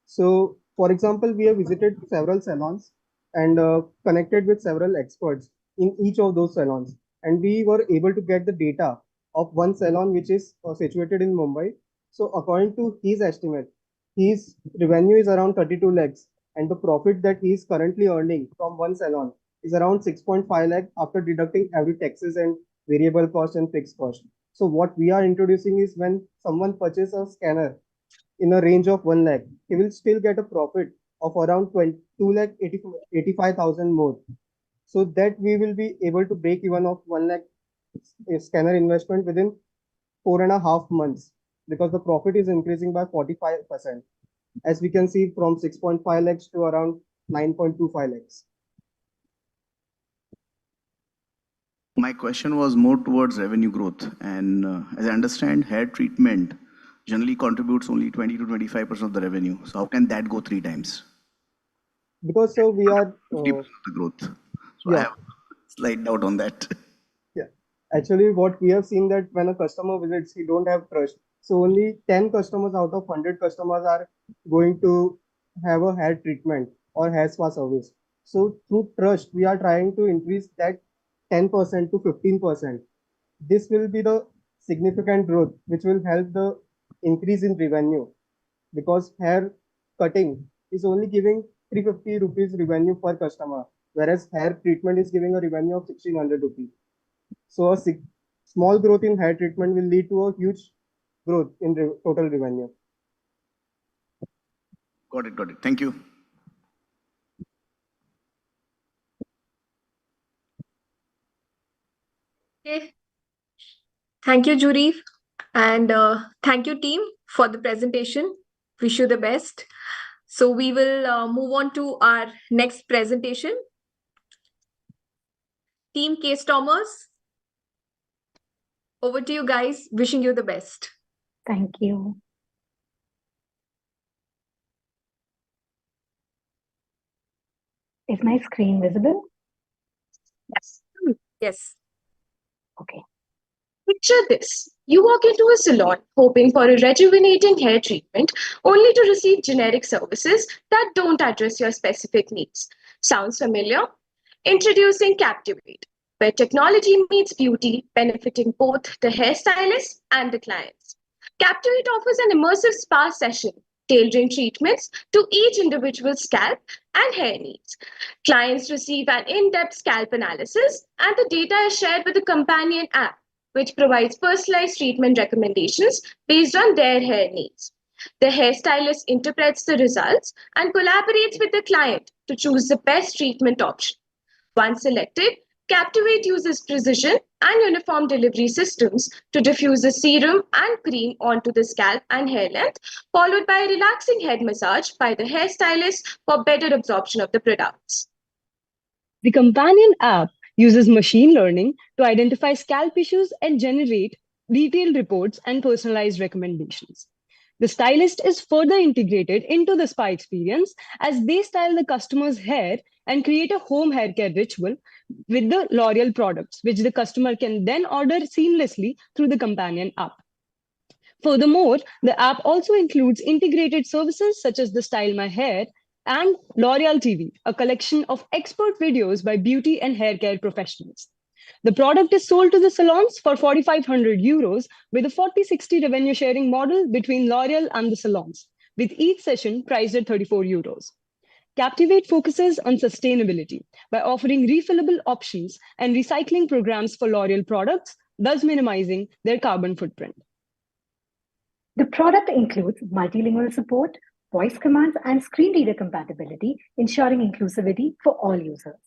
So, for example, we have visited several salons and connected with several experts in each of those salons. And we were able to get the data of one salon which is situated in Mumbai. So, according to his estimate, his revenue is around 32 lakhs, and the profit that he is currently earning from one salon is around 6.5 lakh after deducting every taxes and variable cost and fixed cost. So, what we are introducing is when someone purchases a scanner in a range of 1 lakh, he will still get a profit of around 22 lakh 85,000 more. So that we will be able to break even of 1 lakh scanner investment within 4.5 months because the profit is increasing by 45%. As we can see from 6.5 lakhs to around 9.25 lakhs. My question was more towards revenue growth. And as I understand, hair treatment generally contributes only 20 to 25% of the revenue. So how can that go 3 times? Because so we are 50% of the growth. So I yeah. have a slight doubt on that. Yeah, actually, what we have seen that when a customer visits, he don't have trust. So only 10 customers out of 100 customers are going to have a hair treatment or hair spa service. So through trust, we are trying to increase that 10% to 15%. This will be the significant growth, which will help the increase in revenue because hair cutting is only giving 350 rupees revenue per customer, whereas hair treatment is giving a revenue of 1600 rupees. So a small growth in hair treatment will lead to a huge growth in total revenue. Got it, got it. Thank you. Okay. Thank you, Jury. And thank you, team, for the presentation. Wish you the best. So we will move on to our next presentation. Team Case Thomas. Over to you guys. Wishing you the best. Thank you. Is my screen visible? Yes. Yes. Okay. Picture this. You walk into a salon hoping for a rejuvenating hair treatment, only to receive generic services that don't address your specific needs. Sounds familiar? Introducing Captivate, where technology meets beauty, benefiting both the hairstylist and the clients. Captivate offers an immersive spa session, tailoring treatments to each individual's scalp and hair needs. Clients receive an in-depth scalp analysis, and the data is shared with a companion app, which provides personalized treatment recommendations based on their hair needs. The hairstylist interprets the results and collaborates with the client to choose the best treatment option. Once selected, Captivate uses precision and uniform delivery systems to diffuse the serum and cream onto the scalp and hair length, followed by a relaxing head massage by the hairstylist for better absorption of the products. The companion app uses machine learning to identify scalp issues and generate detailed reports and personalized recommendations. The stylist is further integrated into the spa experience as they style the customer's hair and create a home hair care ritual with the L'Oreal products, which the customer can then order seamlessly through the companion app. Furthermore, the app also includes integrated services such as the Style My Hair and L'Oreal TV, a collection of expert videos by beauty and hair care professionals. The product is sold to the salons for 4,500 euros with a 40-60 revenue sharing model between L'Oreal and the salons, with each session priced at 34 euros. Captivate focuses on sustainability by offering refillable options and recycling programs for L'Oreal products, thus minimizing their carbon footprint. The product includes multilingual support, voice commands, and screen reader compatibility, ensuring inclusivity for all users.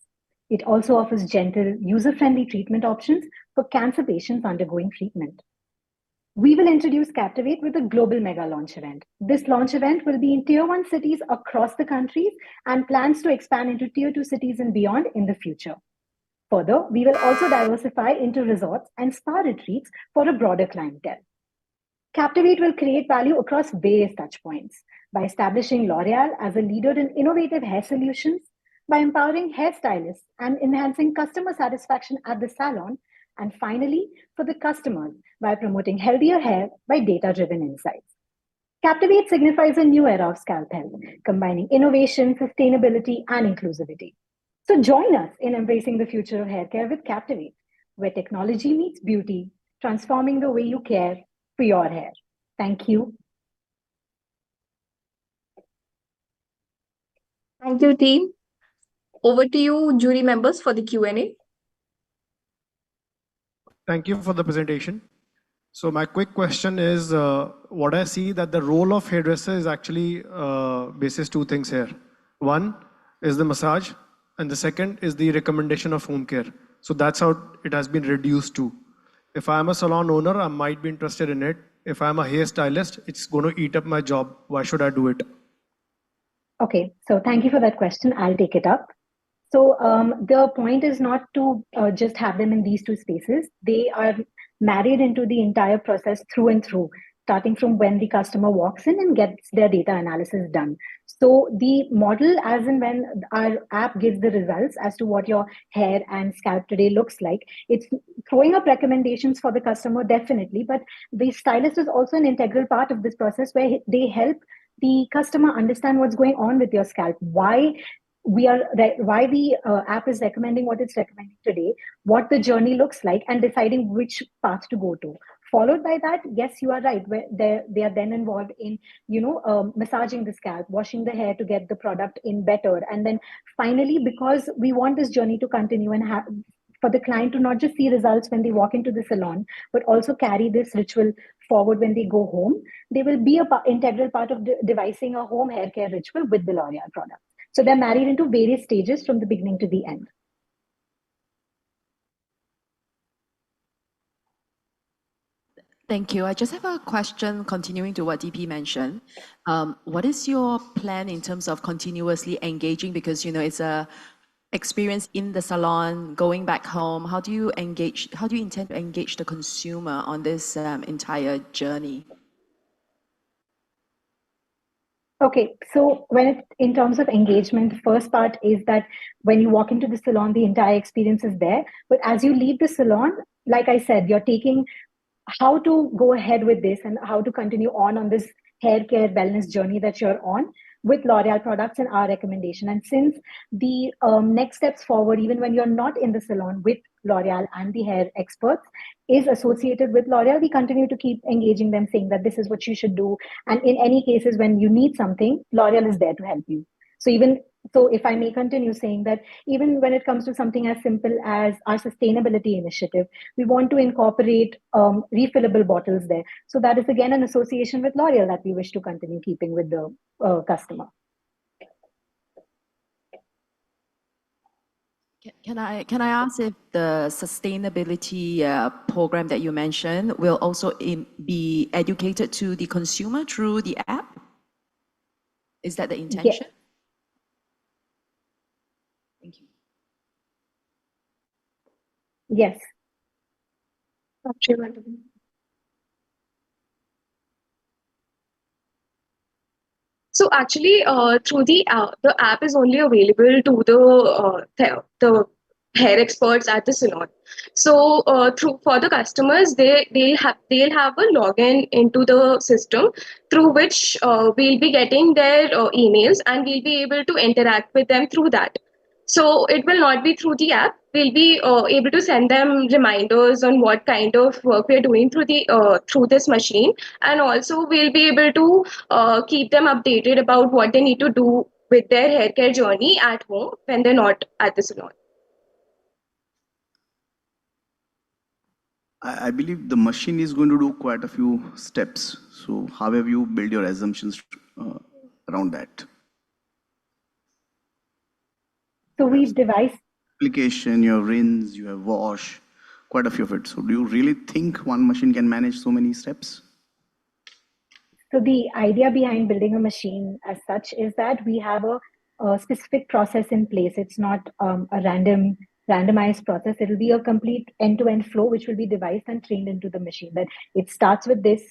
It also offers gentle, user-friendly treatment options for cancer patients undergoing treatment. We will introduce Captivate with a global mega launch event. This launch event will be in Tier 1 cities across the countries and plans to expand into Tier 2 cities and beyond in the future. Further, we will also diversify into resorts and spa retreats for a broader clientele. Captivate will create value across various touchpoints by establishing L'Oreal as a leader in innovative hair solutions, by empowering hairstylists and enhancing customer satisfaction at the salon, and finally, for the customers by promoting healthier hair by data-driven insights. Captivate signifies a new era of scalp health, combining innovation, sustainability, and inclusivity. So join us in embracing the future of hair care with Captivate, where technology meets beauty, transforming the way you care for your hair. Thank you. Thank you, team. Over to you, jury members, for the Q&A. Thank you for the presentation. So my quick question is, what I see that the role of hairdresser is actually basis two things here. One is the massage, and the second is the recommendation of home care. So that's how it has been reduced to. If I'm a salon owner, I might be interested in it. If I'm a hairstylist, it's going to eat up my job. Why should I do it? Okay, so thank you for that question. I'll take it up. So the point is not to just have them in these two spaces. They are married into the entire process through and through, starting from when the customer walks in and gets their data analysis done. So the model, as and when our app gives the results as to what your hair and scalp today looks like, it's throwing up recommendations for the customer, definitely, but the stylist is also an integral part of this process where they help the customer understand what's going on with your scalp, why the app is recommending what it's recommending today, what the journey looks like, and deciding which path to go to. Followed by that, yes, you are right. Where they are then involved in, massaging the scalp, washing the hair to get the product in better, and then finally, because we want this journey to continue and have for the client to not just see results when they walk into the salon, but also carry this ritual forward when they go home, they will be an integral part of devising a home hair care ritual with the L'Oreal product. So they're married into various stages from the beginning to the end. Thank you. I just have a question continuing to what DP mentioned. What is your plan in terms of continuously engaging? Because, it's a experience in the salon, going back home. How do you intend to engage the consumer on this entire journey? Okay, so in terms of engagement, the first part is that when you walk into the salon, the entire experience is there. But as you leave the salon, like I said, you're taking how to go ahead with this and how to continue on this hair care wellness journey that you're on with L'Oreal products and our recommendation. And since the next steps forward, even when you're not in the salon with L'Oreal and the hair experts, is associated with L'Oreal, we continue to keep engaging them, saying that this is what you should do. And in any cases, when you need something, L'Oreal is there to help you. So if I may continue saying that even when it comes to something as simple as our sustainability initiative, we want to incorporate refillable bottles there. So that is again an association with L'Oreal that we wish to continue keeping with the customer. Can I ask if the sustainability program that you mentioned will also be educated to the consumer through the app? Is that the intention? Thank you. Yes. So actually, through the app is only available to the hair experts at the salon. So for the customers, they'll have a login into the system through which we'll be getting their emails and we'll be able to interact with them through that. So it will not be through the app. We'll be able to send them reminders on what kind of work we're doing through this machine, and also we'll be able to keep them updated about what they need to do with their hair care journey at home when they're not at the salon. I believe the machine is going to do quite a few steps. So how have you built your assumptions around that? So we've devised application, your rinse, you have wash, quite a few of it. So do you really think one machine can manage so many steps? So the idea behind building a machine as such is that we have a specific process in place. It's not a randomized process. It'll be a complete end-to-end flow, which will be devised and trained into the machine. That it starts with this.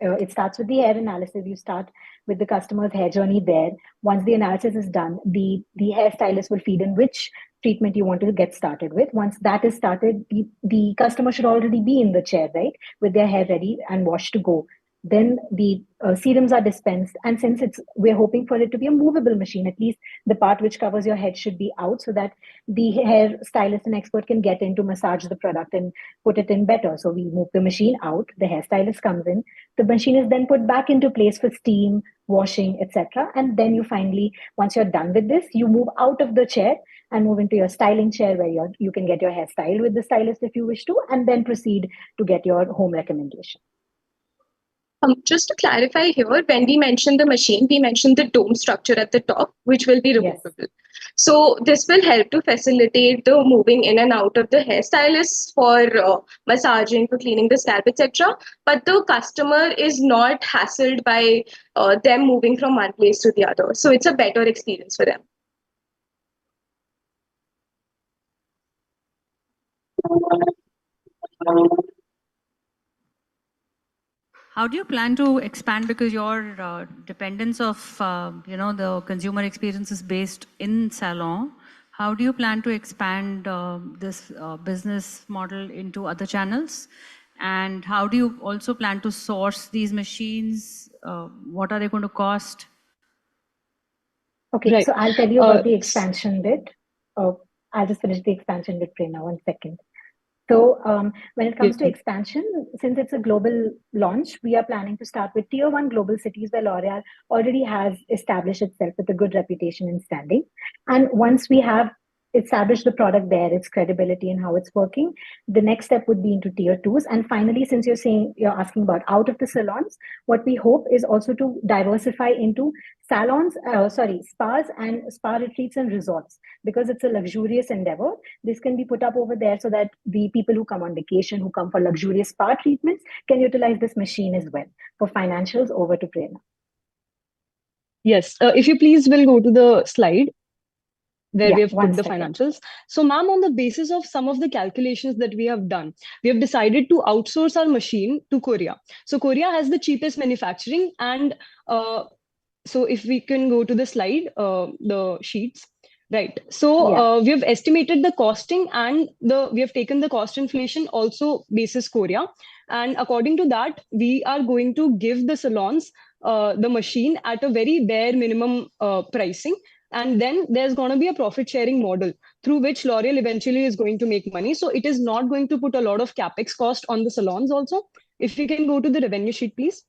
It starts with the hair analysis. You start with the customer's hair journey there. Once the analysis is done, the hairstylist will feed in which treatment you want to get started with. Once that is started, the customer should already be in the chair, right, with their hair ready and washed to go. Then the serums are dispensed, and since we're hoping for it to be a movable machine, at least the part which covers your head should be out so that the hair stylist and expert can get in to massage the product and put it in better. So we move the machine out, the hairstylist comes in, the machine is then put back into place for steam, washing, etc. And then you finally, once you're done with this, you move out of the chair and move into your styling chair where you can get your hair styled with the stylist if you wish to, and then proceed to get your home recommendation. Just to clarify here, when we mentioned the machine, we mentioned the dome structure at the top, which will be removable. Yes. So this will help to facilitate the moving in and out of the hairstylist for massaging, for cleaning the scalp, etc. But the customer is not hassled by them moving from one place to the other. So it's a better experience for them. How do you plan to expand, because your dependence of the consumer experience is based in salon? How do you plan to expand this business model into other channels? And how do you also plan to source these machines? What are they going to cost? Okay, so I'll tell you about the expansion bit. I'll just finish the expansion bit, Prerna, 1 second. So when it comes to expansion, since it's a global launch, we are planning to start with tier 1 global cities where L'Oreal already has established itself with a good reputation and standing. And once we have established the product there, its credibility and how it's working, the next step would be into tier 2s. And finally, since you're asking about out of the salons, what we hope is also to diversify into spas and spa retreats and resorts, because it's a luxurious endeavor. This can be put up over there so that the people who come on vacation, who come for luxurious spa treatments, can utilize this machine as well. For financials, over to Prerna. Yes, if you please will go to the slide where we have put the financials. So ma'am, on the basis of some of the calculations that we have done, we have decided to outsource our machine to Korea. So Korea has the cheapest manufacturing and So if we can go to the slide, the sheets. Right. So we have estimated the costing and we have taken the cost inflation also basis Korea. And according to that, we are going to give the salons the machine at a very bare minimum pricing. And then there's going to be a profit sharing model through which L'Oreal eventually is going to make money. So it is not going to put a lot of capex cost on the salons also. If we can go to the revenue sheet, please.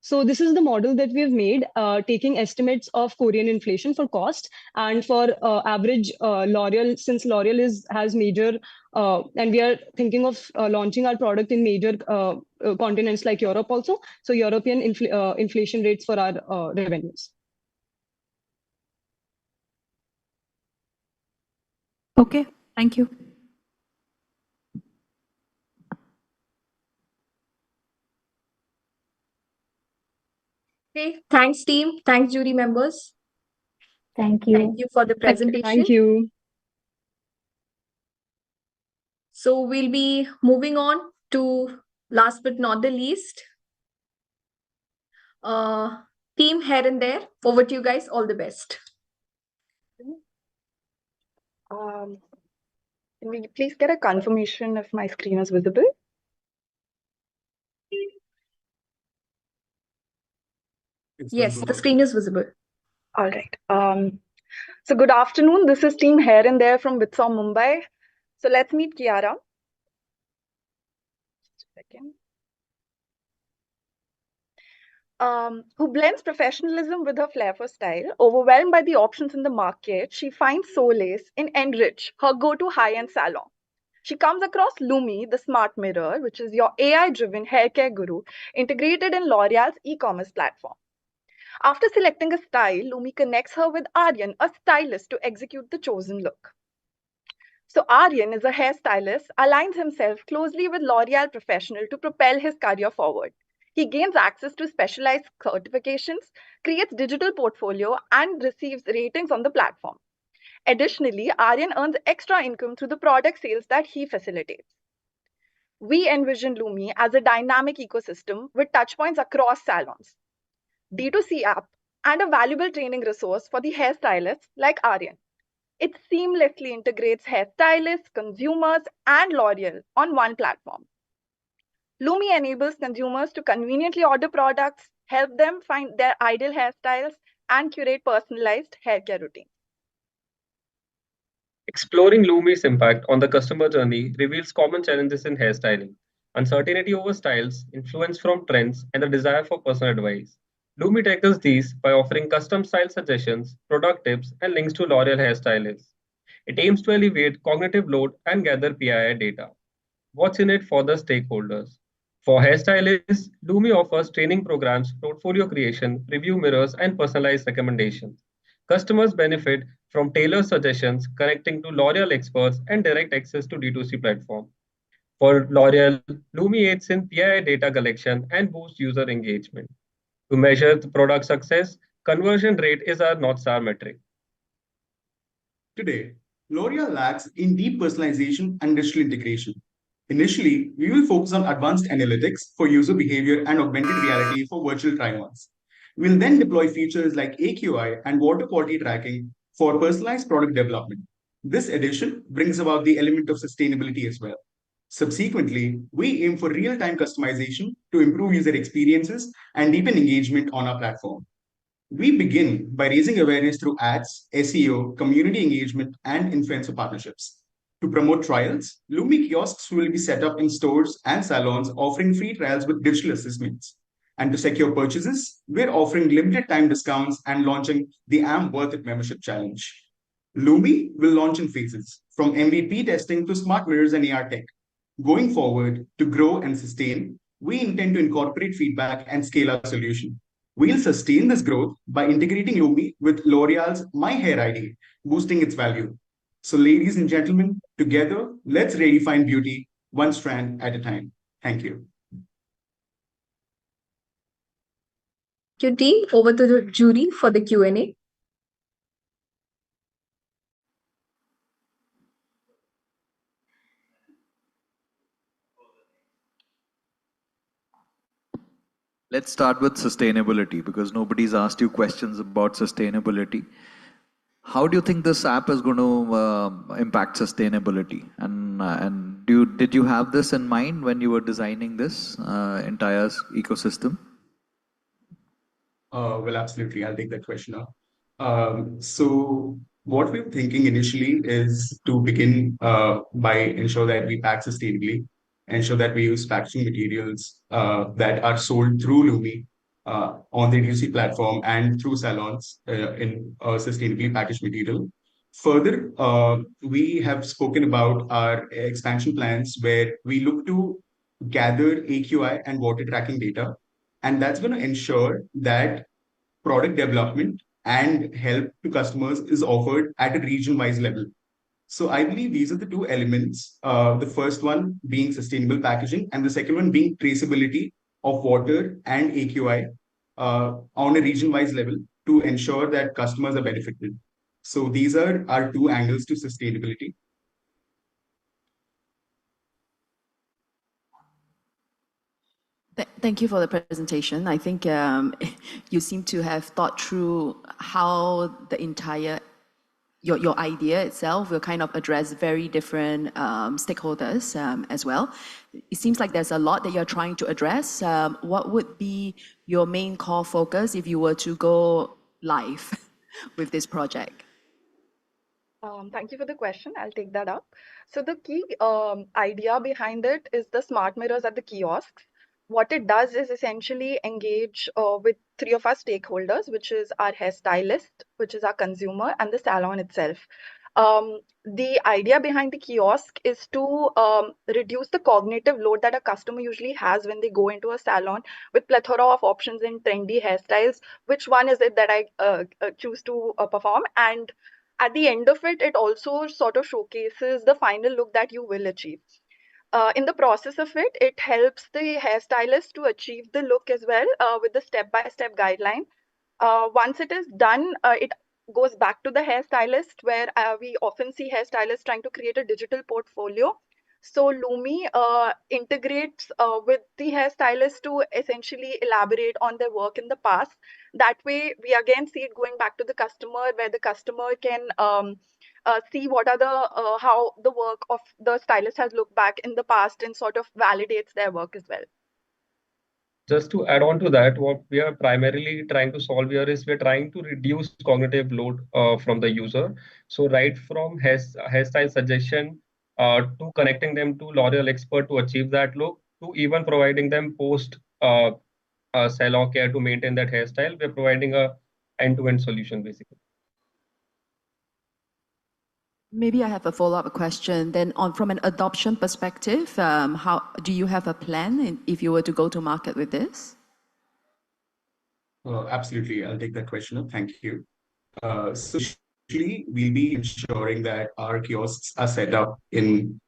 So this is the model that we have made, taking estimates of Korean inflation for cost and for average L'Oreal, since L'Oreal has major, and we are thinking of launching our product in major continents like Europe also. So European inflation rates for our revenues. Okay, thank you. Okay, thanks team. Thanks jury members. Thank you. Thank you for the presentation. Thank you. So we'll be moving on to last but not the least. Team here and there. Over to you guys. All the best. Can we please get a confirmation if my screen is visible? Yes, the screen is visible. All right. So good afternoon. This is team here and there from Bitsom, Mumbai. So let's meet Kiara. Just a second. Who blends professionalism with her flair for style. Overwhelmed by the options in the market, she finds solace in Enrich, her go-to high-end salon. She comes across Lumi, the smart mirror, which is your AI-driven hair care guru, integrated in L'Oreal's e-commerce platform. After selecting a style, Lumi connects her with Aryan, a stylist, to execute the chosen look. So Aryan is a hairstylist, aligns himself closely with L'Oreal Professional to propel his career forward. He gains access to specialized certifications, creates digital portfolio, and receives ratings on the platform. Additionally, Aryan earns extra income through the product sales that he facilitates. We envision Lumi as a dynamic ecosystem with touchpoints across salons, D2C app, and a valuable training resource for the hairstylists like Aryan. It seamlessly integrates hairstylists, consumers, and L'Oreal on one platform. Lumi enables consumers to conveniently order products, help them find their ideal hairstyles, and curate personalized haircare routines. Exploring Lumi's impact on the customer journey reveals common challenges in hairstyling, uncertainty over styles, influence from trends, and the desire for personal advice. Lumi tackles these by offering custom style suggestions, product tips, and links to L'Oreal hairstylists. It aims to alleviate cognitive load and gather PII data. What's in it for the stakeholders? For hairstylists, Lumi offers training programs, portfolio creation, review mirrors, and personalized recommendations. Customers benefit from tailored suggestions, connecting to L'Oreal experts, and direct access to D2C platform. For L'Oreal, Lumi aids in PII data collection and boosts user engagement. To measure the product success, conversion rate is our North Star metric. Today, L'Oreal lags in deep personalization and digital integration. Initially, we will focus on advanced analytics for user behavior and augmented reality for virtual try-ons. We'll then deploy features like AQI and water quality tracking for personalized product development. This addition brings about the element of sustainability as well. Subsequently, we aim for real-time customization to improve user experiences and deepen engagement on our platform. We begin by raising awareness through ads, SEO, community engagement, and influencer partnerships. To promote trials, Lumi kiosks will be set up in stores and salons offering free trials with digital assessments. And to secure purchases, we're offering limited time discounts and launching the Am Worth It membership challenge. Lumi will launch in phases, from MVP testing to smart mirrors and AR tech. Going forward, to grow and sustain, we intend to incorporate feedback and scale our solution. We'll sustain this growth by integrating Lumi with L'Oreal's My Hair ID, boosting its value. So, ladies and gentlemen, together, let's redefine beauty one strand at a time. Thank you. Thank you, team. Over to the jury for the Q&A. Let's start with sustainability because nobody's asked you questions about sustainability. How do you think this app is going to impact sustainability? And did you have this in mind when you were designing this entire ecosystem? Well, absolutely. I'll take that question up. So what we were thinking initially is to begin by ensure that we pack sustainably, ensure that we use packaging materials that are sold through Lumi on the D2C platform and through salons in sustainably packaged material. Further, we have spoken about our expansion plans where we look to gather AQI and water tracking data, and that's going to ensure that product development and help to customers is offered at a region-wise level. So I believe these are the two elements. The first one being sustainable packaging, and the second one being traceability of water and AQI on a region-wise level to ensure that customers are benefited. So these are our two angles to sustainability. Thank you for the presentation. I think you seem to have thought through how the entire your idea itself will kind of address very different stakeholders as well. It seems like there's a lot that you're trying to address. What would be your main core focus if you were to go live with this project? Thank you for the question. I'll take that up. So the key idea behind it is the smart mirrors at the kiosks. What it does is essentially engage with three of our stakeholders, which is our hairstylist, which is our consumer, and the salon itself. The idea behind the kiosk is to reduce the cognitive load that a customer usually has when they go into a salon with plethora of options in trendy hairstyles. Which one is it that I choose to perform? And at the end of it, it also sort of showcases the final look that you will achieve. In the process of it, it helps the hairstylist to achieve the look as well with the step-by-step guideline. Once it is done, it goes back to the hairstylist where we often see hairstylists trying to create a digital portfolio. So Lumi integrates with the hairstylist to essentially elaborate on their work in the past. That way, we again see it going back to the customer, where the customer can see what are the how the work of the stylist has looked back in the past and sort of validates their work as well. Just to add on to that, what we are primarily trying to solve here is we're trying to reduce cognitive load from the user. So right from hairstyle suggestion to connecting them to L'Oreal expert to achieve that look, to even providing them post salon care to maintain that hairstyle, we're providing a end-to-end solution basically. Maybe I have a follow-up question. Then, from an adoption perspective, how do you have a plan if you were to go to market with this? Absolutely. I'll take that question up. Thank you. So usually we'll be ensuring that our kiosks are set up in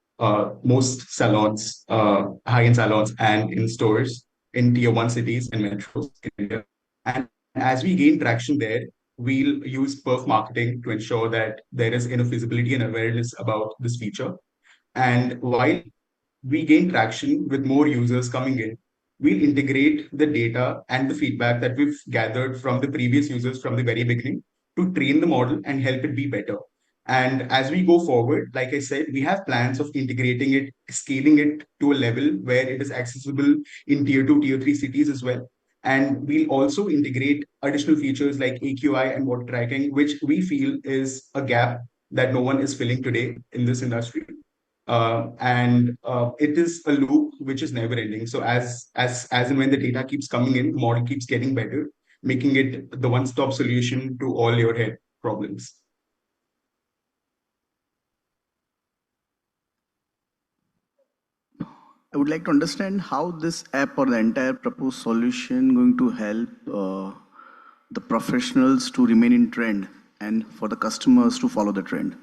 most salons, high-end salons, and in stores in tier 1 cities and metros in India. And as we gain traction there, we'll use perf marketing to ensure that there is enough visibility and awareness about this feature. And while we gain traction with more users coming in, we'll integrate the data and the feedback that we've gathered from the previous users from the very beginning to train the model and help it be better. And as we go forward, like I said, we have plans of integrating it, scaling it to a level where it is accessible in tier 2, tier 3 cities as well. And we'll also integrate additional features like AQI and water tracking, which we feel is a gap that no one is filling today in this industry. And it is a loop which is never ending. So as and when the data keeps coming in, the model keeps getting better, making it the one-stop solution to all your head problems. I would like to understand how this app or the entire proposed solution going to help the professionals to remain in trend and for the customers to follow the trend.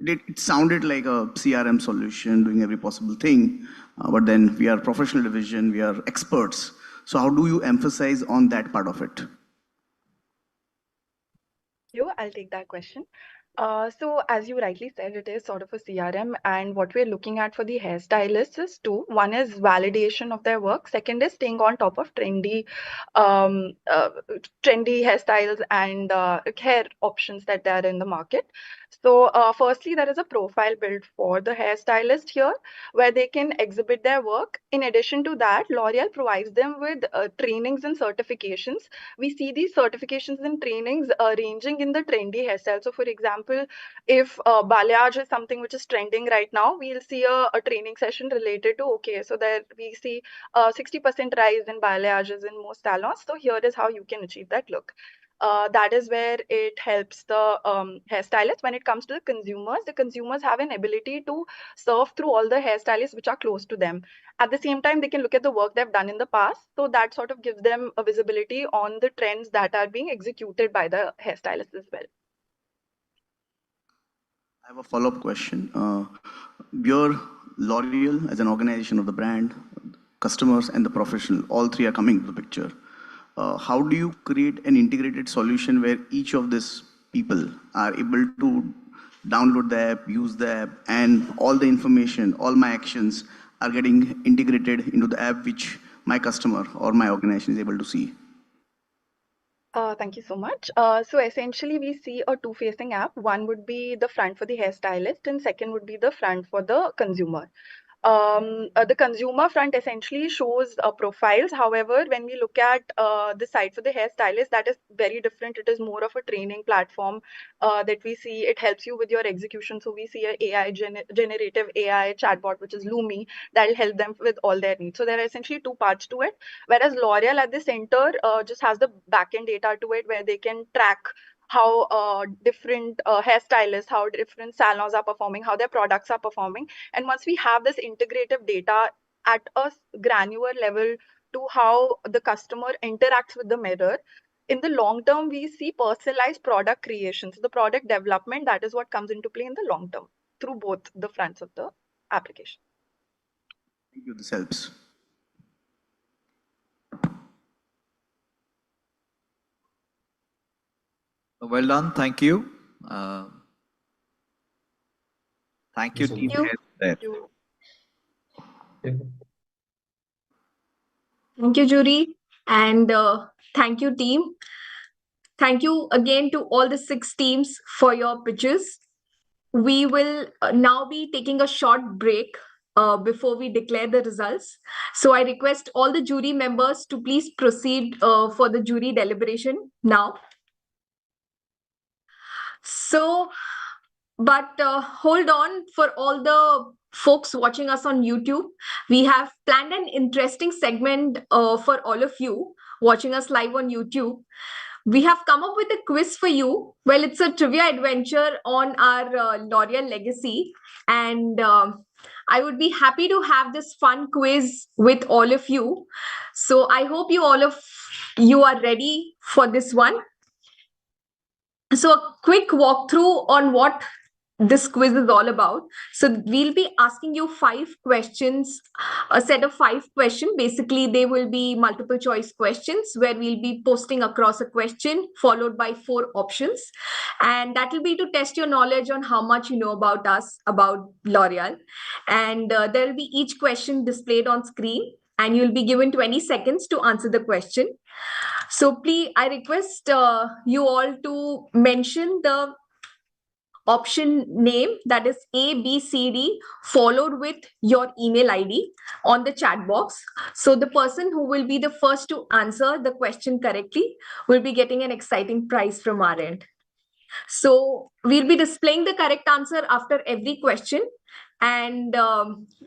It sounded like a CRM solution doing every possible thing, but then we are professional division, we are experts. So how do you emphasize on that part of it? I'll take that question. So as you rightly said, it is sort of a CRM, and what we're looking at for the hairstylists is two. One is validation of their work. Second is staying on top of um, uh, trendy hairstyles and hair options that there are in the market. So firstly, there is a profile built for the hairstylist here, where they can exhibit their work. In addition to that, L'Oreal provides them with trainings and certifications. We see these certifications and trainings ranging in the trendy hairstyle. So, for example, if balayage is something which is trending right now, we'll see a training session related to, okay, so there we see 60% rise in balayages in most salons. So here is how you can achieve that look. That is where it helps the hairstylists. When it comes to the consumers have an ability to surf through all the hairstylists which are close to them. At the same time, they can look at the work they've done in the past. So that sort of gives them a visibility on the trends that are being executed by the hairstylists as well. I have a follow-up question. Your L'Oreal as an organization of the brand, customers and the professional, all three are coming to the picture. How do you create an integrated solution where each of these people are able to download the app, use the app, and all the information, all my actions are getting integrated into the app which my customer or my organization is able to see? Thank you so much. So essentially, we see a two-facing app. One would be the front for the hairstylist, and second would be the front for the consumer. The consumer front essentially shows profiles. However, when we look at the site for the hairstylist, that is very different. It is more of a training platform that we see. It helps you with your execution. So we see a generative AI chatbot, which is Lumi, that will help them with all their needs. So there are essentially two parts to it. Whereas L'Oreal at the center just has the backend data to it, where they can track how different hairstylists, how different salons are performing, how their products are performing. And once we have this integrative data at a granular level to how the customer interacts with the mirror, in the long term, we see personalized product creation. So the product development, that is what comes into play in the long term through both the fronts of the application. Thank you. This helps. Well done. Thank you. Thank you, team. Thank you. Thank you, jury. And thank you, team. Thank you again to all the 6 teams for your pitches. We will now be taking a short break before we declare the results. So I request all the jury members to please proceed for the jury deliberation now. So, but hold on, for all the folks watching us on YouTube, we have planned an interesting segment for all of you watching us live on YouTube. We have come up with a quiz for you. Well, it's a trivia adventure on our L'Oreal legacy. And I would be happy to have this fun quiz with all of you. So I hope you are ready for this one. So a quick walkthrough on what this quiz is all about. So we'll be asking you 5 questions, a set of 5 questions. Basically, they will be multiple choice questions where we'll be posting across a question followed by 4 options. And that will be to test your knowledge on how much you know about us, about L'Oreal. And there will be each question displayed on screen, and you'll be given 20 seconds to answer the question. So please, I request you all to mention the option name, that is A, B, C, D, followed with your email ID on the chat box. So the person who will be the first to answer the question correctly will be getting an exciting prize from our end. So we'll be displaying the correct answer after every question. And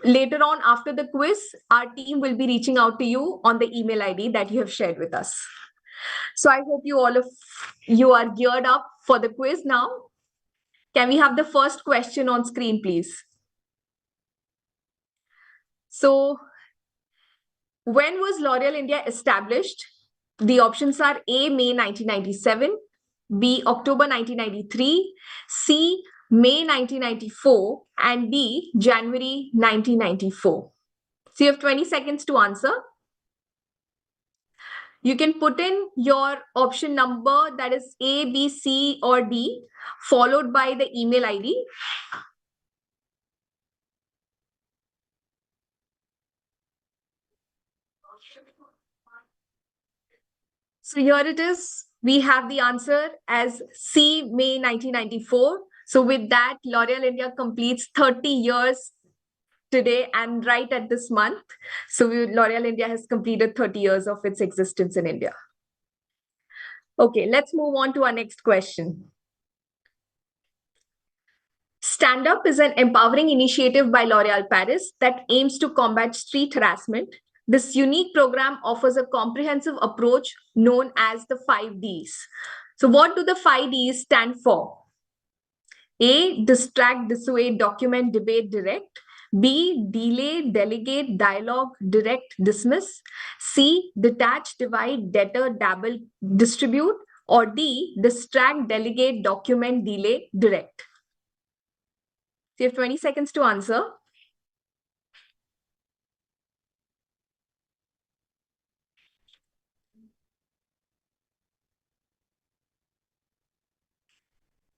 later on, after the quiz, our team will be reaching out to you on the email ID that you have shared with us. So I hope you are geared up for the quiz now. Can we have the first question on screen, please? So, when was L'Oreal India established? The options are A, May 1997, B, October 1993, C, May 1994, and D, January 1994. So you have 20 seconds to answer. You can put in your option number, that is A, B, C, or D, followed by the email ID. So here it is. We have the answer as C, May 1994. So with that, L'Oreal India completes 30 years today and right at this month. So L'Oreal India has completed 30 years of its existence in India. Okay, let's move on to our next question. Stand Up is an empowering initiative by L'Oréal Paris that aims to combat street harassment. This unique program offers a comprehensive approach known as the 5Ds. So what do the 5Ds stand for? A, distract, dissuade, document, debate, direct. B, delay, delegate, dialogue, direct, dismiss. C, detach, divide, deter, dabble, distribute. Or D, distract, delegate, document, delay, direct. So you have 20 seconds to answer.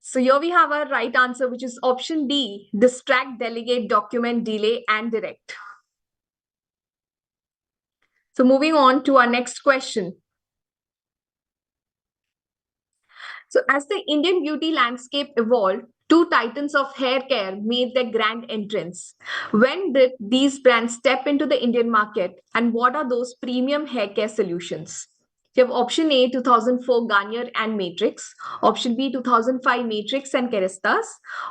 So here we have our right answer, which is option D, distract, delegate, document, delay, and direct. So moving on to our next question. So as the Indian beauty landscape evolved, two titans of hair care made their grand entrance. When did these brands step into the Indian market, and what are those premium hair care solutions? You have option A, 2004 Garnier and Matrix. Option B, 2005 Matrix and Kerestas.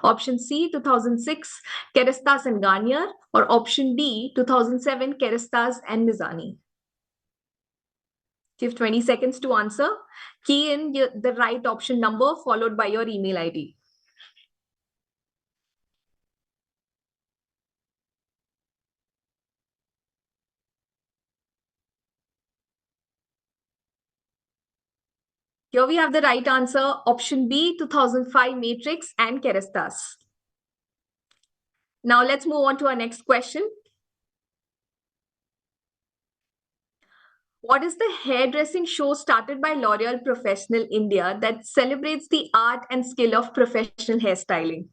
Option C, 2006 Kerestas and Garnier. Or option D, 2007 Kerestas and Mizani. You have 20 seconds to answer. Key in the right option number followed by your email ID. Here we have the right answer, option B, 2005 Matrix and Kerestas. Now let's move on to our next question. What is the hairdressing show started by L'Oreal Professional India that celebrates the art and skill of professional hairstyling?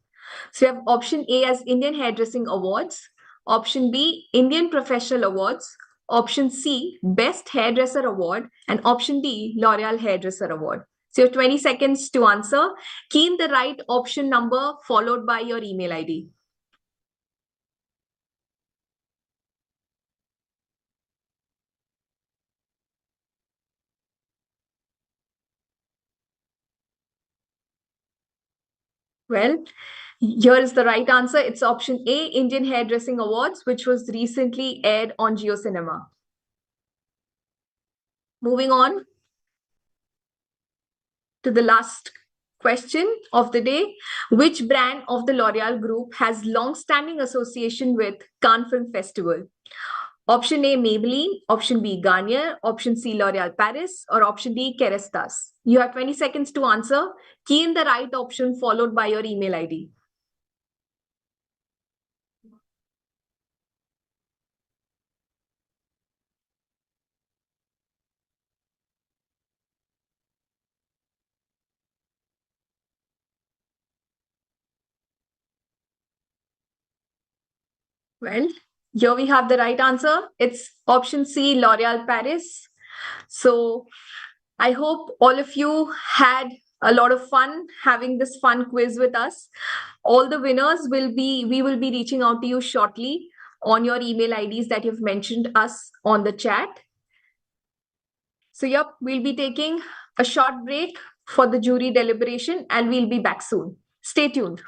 So you have option A as Indian Hairdressing Awards, option B, Indian Professional Awards, option C, Best Hairdresser Award, and option D, L'Oreal Hairdresser Award. So you have 20 seconds to answer. Key in the right option number followed by your email ID. Well, here is the right answer. It's option A, Indian Hairdressing Awards, which was recently aired on Jio Cinema. Moving on to the last question of the day. Which brand of the L'Oreal Group has long-standing association with Cannes Film Festival? Option A, Maybelline. Option B, Garnier. Option C, L'Oreal Paris. Or option D, Kerestas. You have 20 seconds to answer. Key in the right option followed by your email ID. Well, here we have the right answer. It's option C, L'Oreal Paris. So I hope all of you had a lot of fun having this fun quiz with us. All the winners we will be reaching out to you shortly on your email IDs that you've mentioned us on the chat. So yep, we'll be taking a short break for the jury deliberation and we'll be back soon. Stay tuned.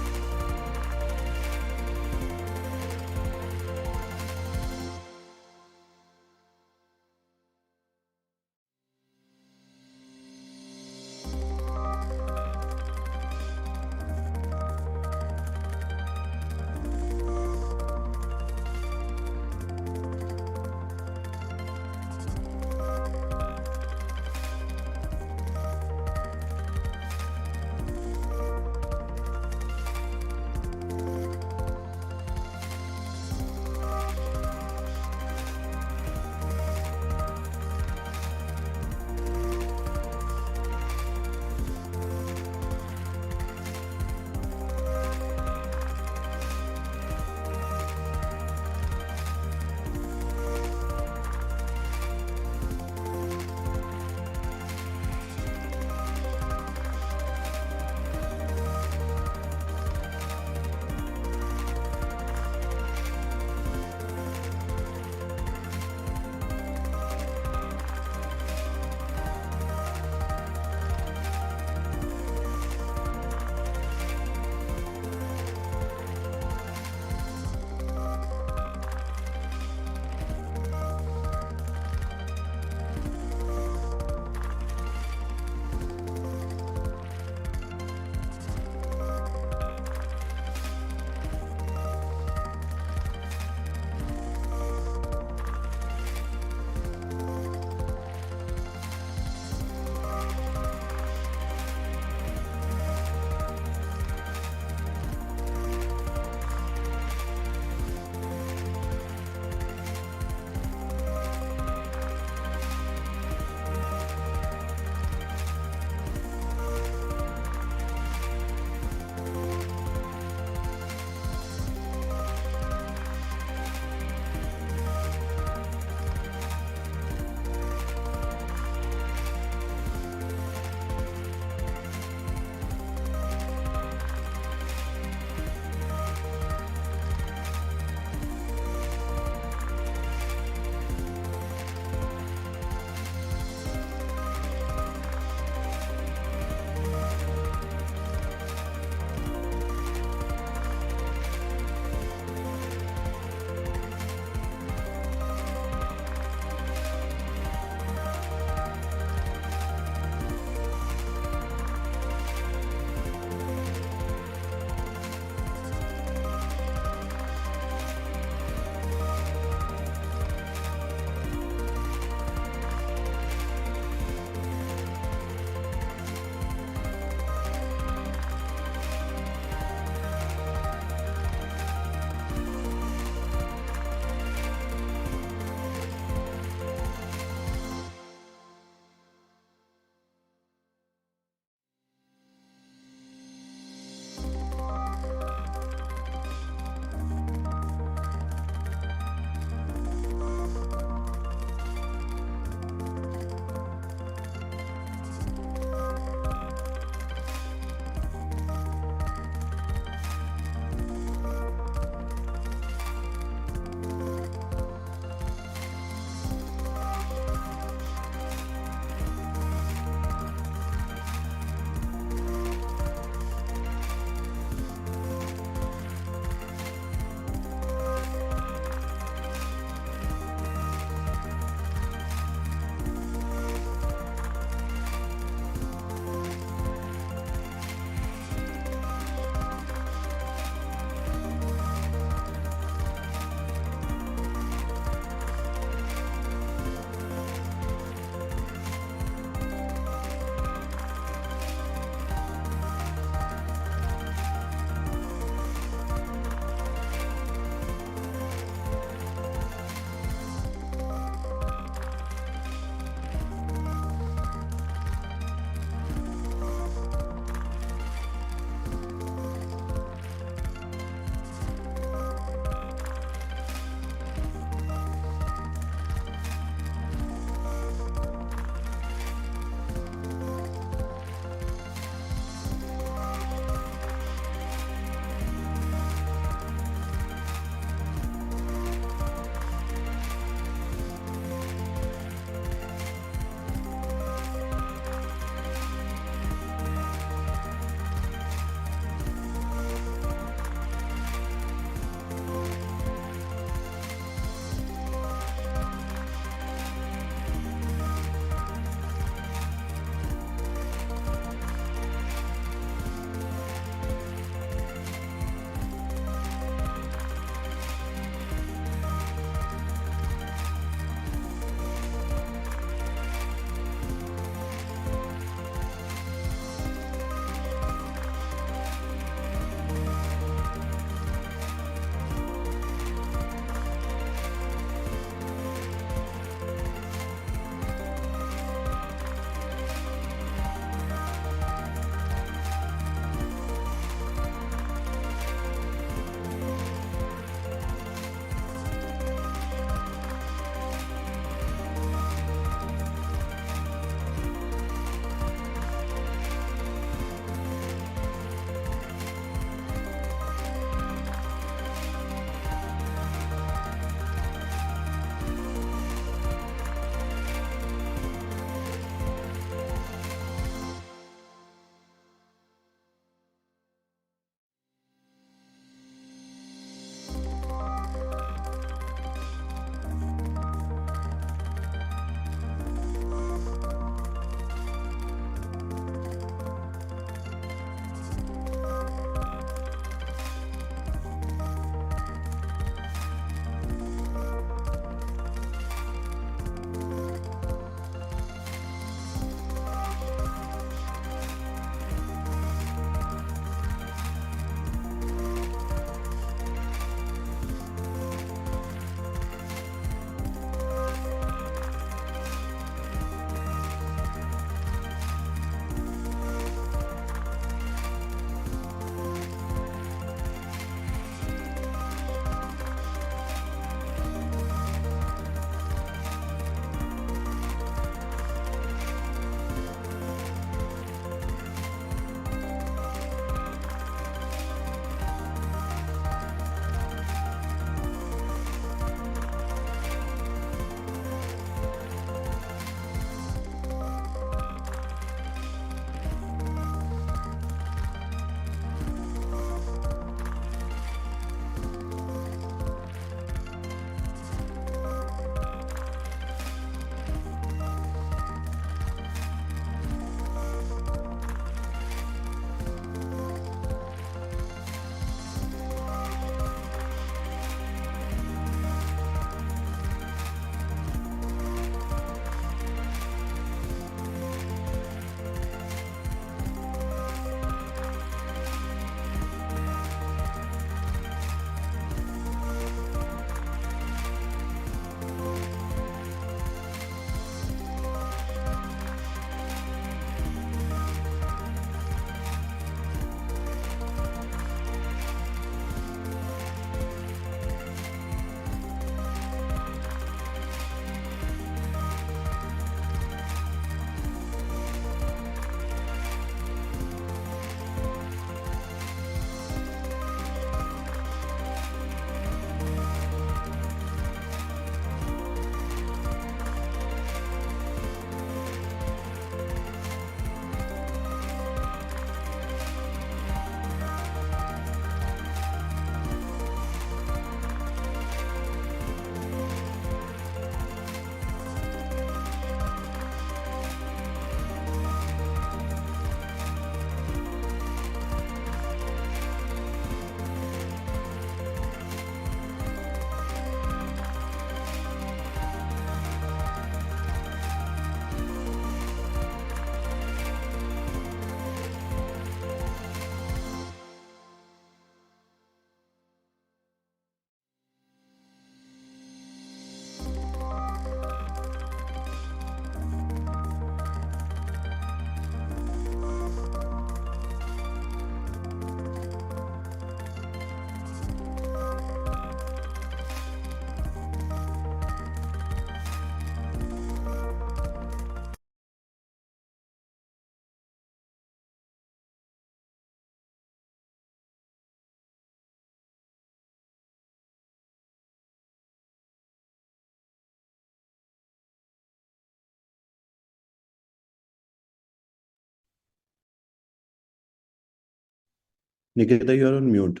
Nikita, you are on mute.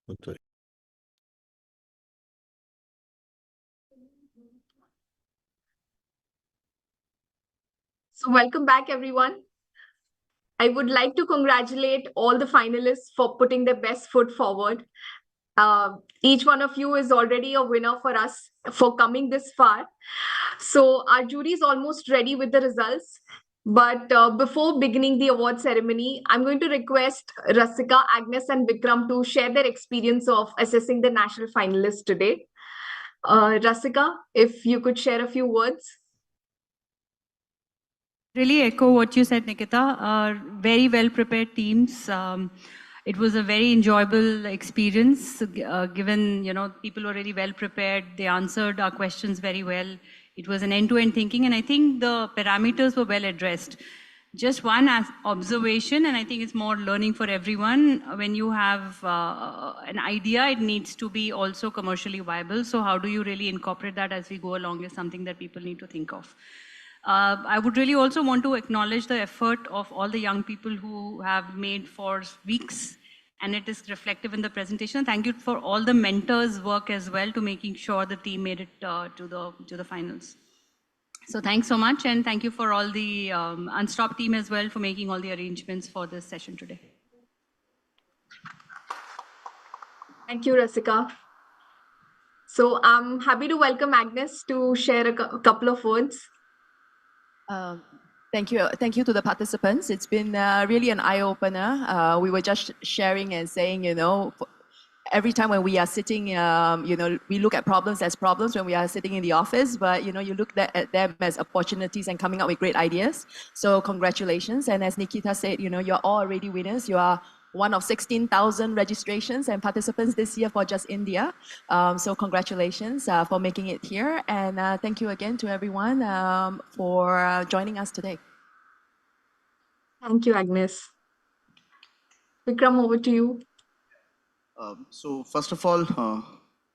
Oh, sorry. So, welcome back, everyone. I would like to congratulate all the finalists for putting their best foot forward. Each one of you is already a winner for us for coming this far. So, our jury is almost ready with the results. But before beginning the award ceremony, I'm going to request Rasika, Agnes, and Vikram to share their experience of assessing the national finalists today. Rasika, if you could share a few words. Really echo what you said, Nikita. Very well prepared teams. It was a very enjoyable experience, given people were really well prepared. They answered our questions very well. It was an end-to-end thinking, and I think the parameters were well addressed. Just one observation, and I think it's more learning for everyone. When you have an idea, it needs to be also commercially viable. So how do you really incorporate that as we go along is something that people need to think of. I would really also want to acknowledge the effort of all the young people who have made for weeks, and it is reflective in the presentation. Thank you for all the mentors' work as well to making sure the team made it to the finals. So thanks so much, and thank you for all the Unstop team as well for making all the arrangements for this session today. Thank you, Rasika. So I'm happy to welcome Agnes to share a couple of words. Thank you to the participants. It's been really an eye-opener. We were just sharing and saying, every time when we are sitting, we look at problems as problems when we are sitting in the office, but you look at them as opportunities and coming up with great ideas. So congratulations. And as Nikita said, you're all already winners. You are one of 16,000 registrations and participants this year for just India. So congratulations for making it here. And thank you again to everyone for joining us today. Thank you, Agnes. Vikram, over to you. So first of all,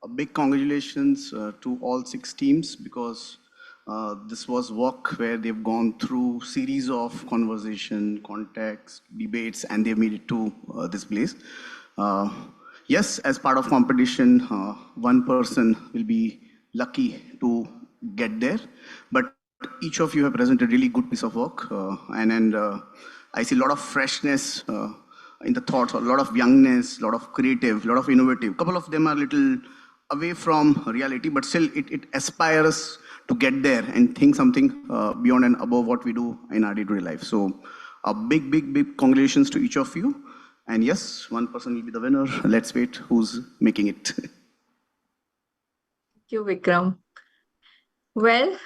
a big congratulations to all 6 teams, because this was work where they've gone through series of conversation, context, debates, and they've made it to this place. Yes, as part of competition, one person will be lucky to get there, but each of you have presented really good piece of work, and I see a lot of freshness in the thoughts, a lot of youngness, a lot of creative, a lot of innovative. A couple of them are a little away from reality, but still it aspires to get there and think something beyond and above what we do in our day-to-day life. So a big congratulations to each of you. And yes, one person will be the winner. Let's wait who's making it. Thank you, Vikram. Well,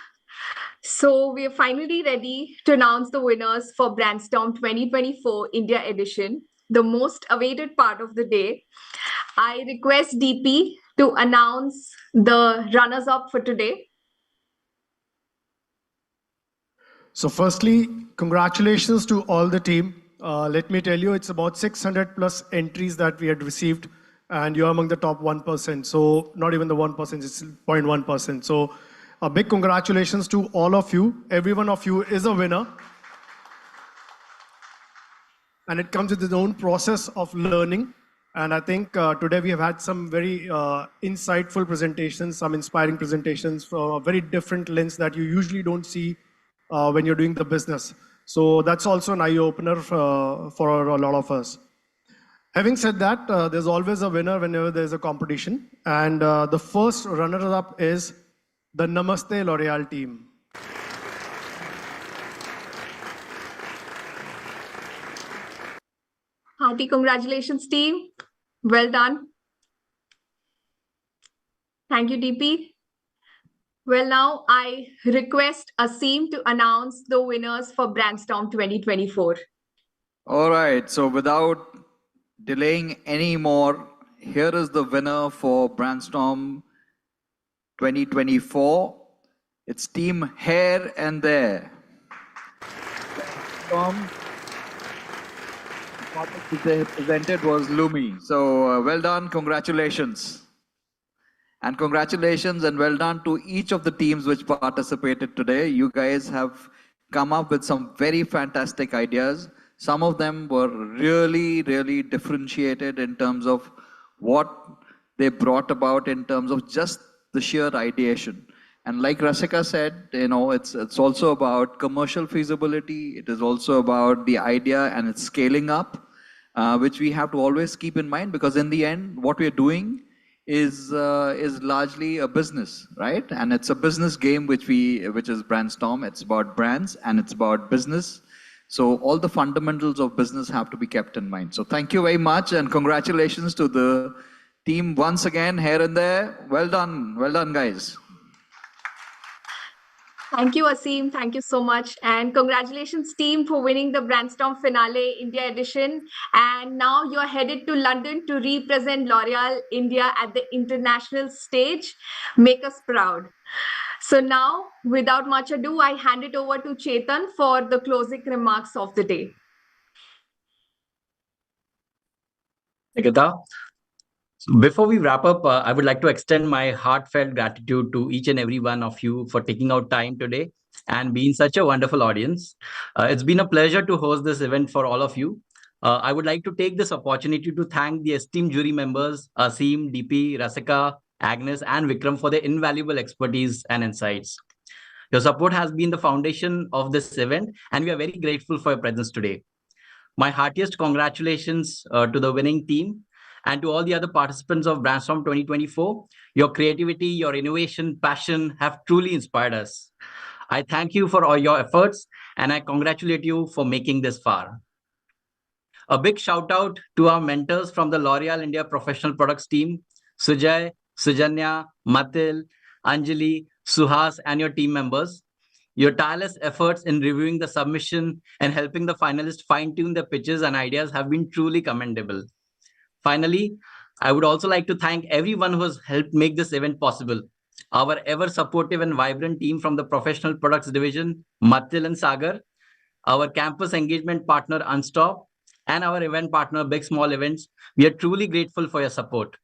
so we are finally ready to announce the winners for Brandstorm 2024 India edition, the most awaited part of the day. I request DP to announce the runners-up for today. So firstly, congratulations to all the team. Let me tell you, it's about 600 plus entries that we had received, and you're among the top 1%. So not even the 1%, it's 0.1%. So a big congratulations to all of you. Every one of you is a winner. And it comes with its own process of learning. And I think today we have had some very insightful presentations, some inspiring presentations from a very different lens that you usually don't see when you're doing the business. So that's also an eye-opener for a lot of us. Having said that, there's always a winner whenever there's a competition. And the first runner-up is the Namaste L'Oreal team. Hearty congratulations, team. Well done. Thank you, DP. Well, now I request Asim to announce the winners for Brandstorm 2024. All right, so without delaying any more, here is the winner for Brandstorm 2024. It's Team Here and There. The presented was Lumi. So well done, congratulations. And congratulations and well done to each of the teams which participated today. You guys have come up with some very fantastic ideas. Some of them were really, really differentiated in terms of what they brought about in terms of just the sheer ideation. And like Rasika said, it's also about commercial feasibility. It is also about the idea and its scaling up, which we have to always keep in mind, because in the end, what we're doing is largely a business, right? And it's a business game which is Brandstorm. It's about brands and it's about business. So all the fundamentals of business have to be kept in mind. So thank you very much, and congratulations to the team once again here and there. Well done, guys. Thank you, Asim. Thank you so much. And congratulations, team, for winning the Brandstorm Finale India edition. And now you're headed to London to represent L'Oreal India at the international stage. Make us proud. So now, without much ado, I hand it over to Chetan for the closing remarks of the day. Nikita, before we wrap up, I would like to extend my heartfelt gratitude to each and every one of you for taking out time today and being such a wonderful audience. It's been a pleasure to host this event for all of you. I would like to take this opportunity to thank the esteemed jury members, Asim, DP, Rasika, Agnes, and Vikram for their invaluable expertise and insights. Your support has been the foundation of this event, and we are very grateful for your presence today. My heartiest congratulations to the winning team and to all the other participants of Brandstorm 2024. Your creativity, your innovation, passion have truly inspired us. I thank you for all your efforts, and I congratulate you for making this far. A big shout out to our mentors from the L'Oreal India Professional Products team, Sujay, Sujanya, Matil, Anjali, Suhas, and your team members. Your tireless efforts in reviewing the submission and helping the finalists fine-tune their pitches and ideas have been truly commendable. Finally, I would also like to thank everyone who has helped make this event possible. Our ever-supportive and vibrant team from the Professional Products Division, Matil and Sagar, our campus engagement partner, Unstop, and our event partner, Big Small Events. We are truly grateful for your support.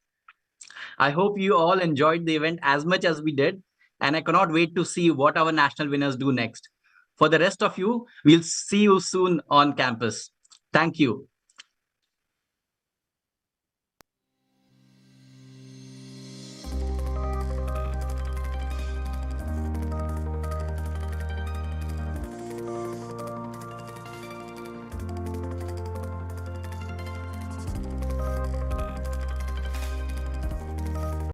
I hope you all enjoyed the event as much as we did, and I cannot wait to see what our national winners do next. For the rest of you, we'll see you soon on campus. Thank you.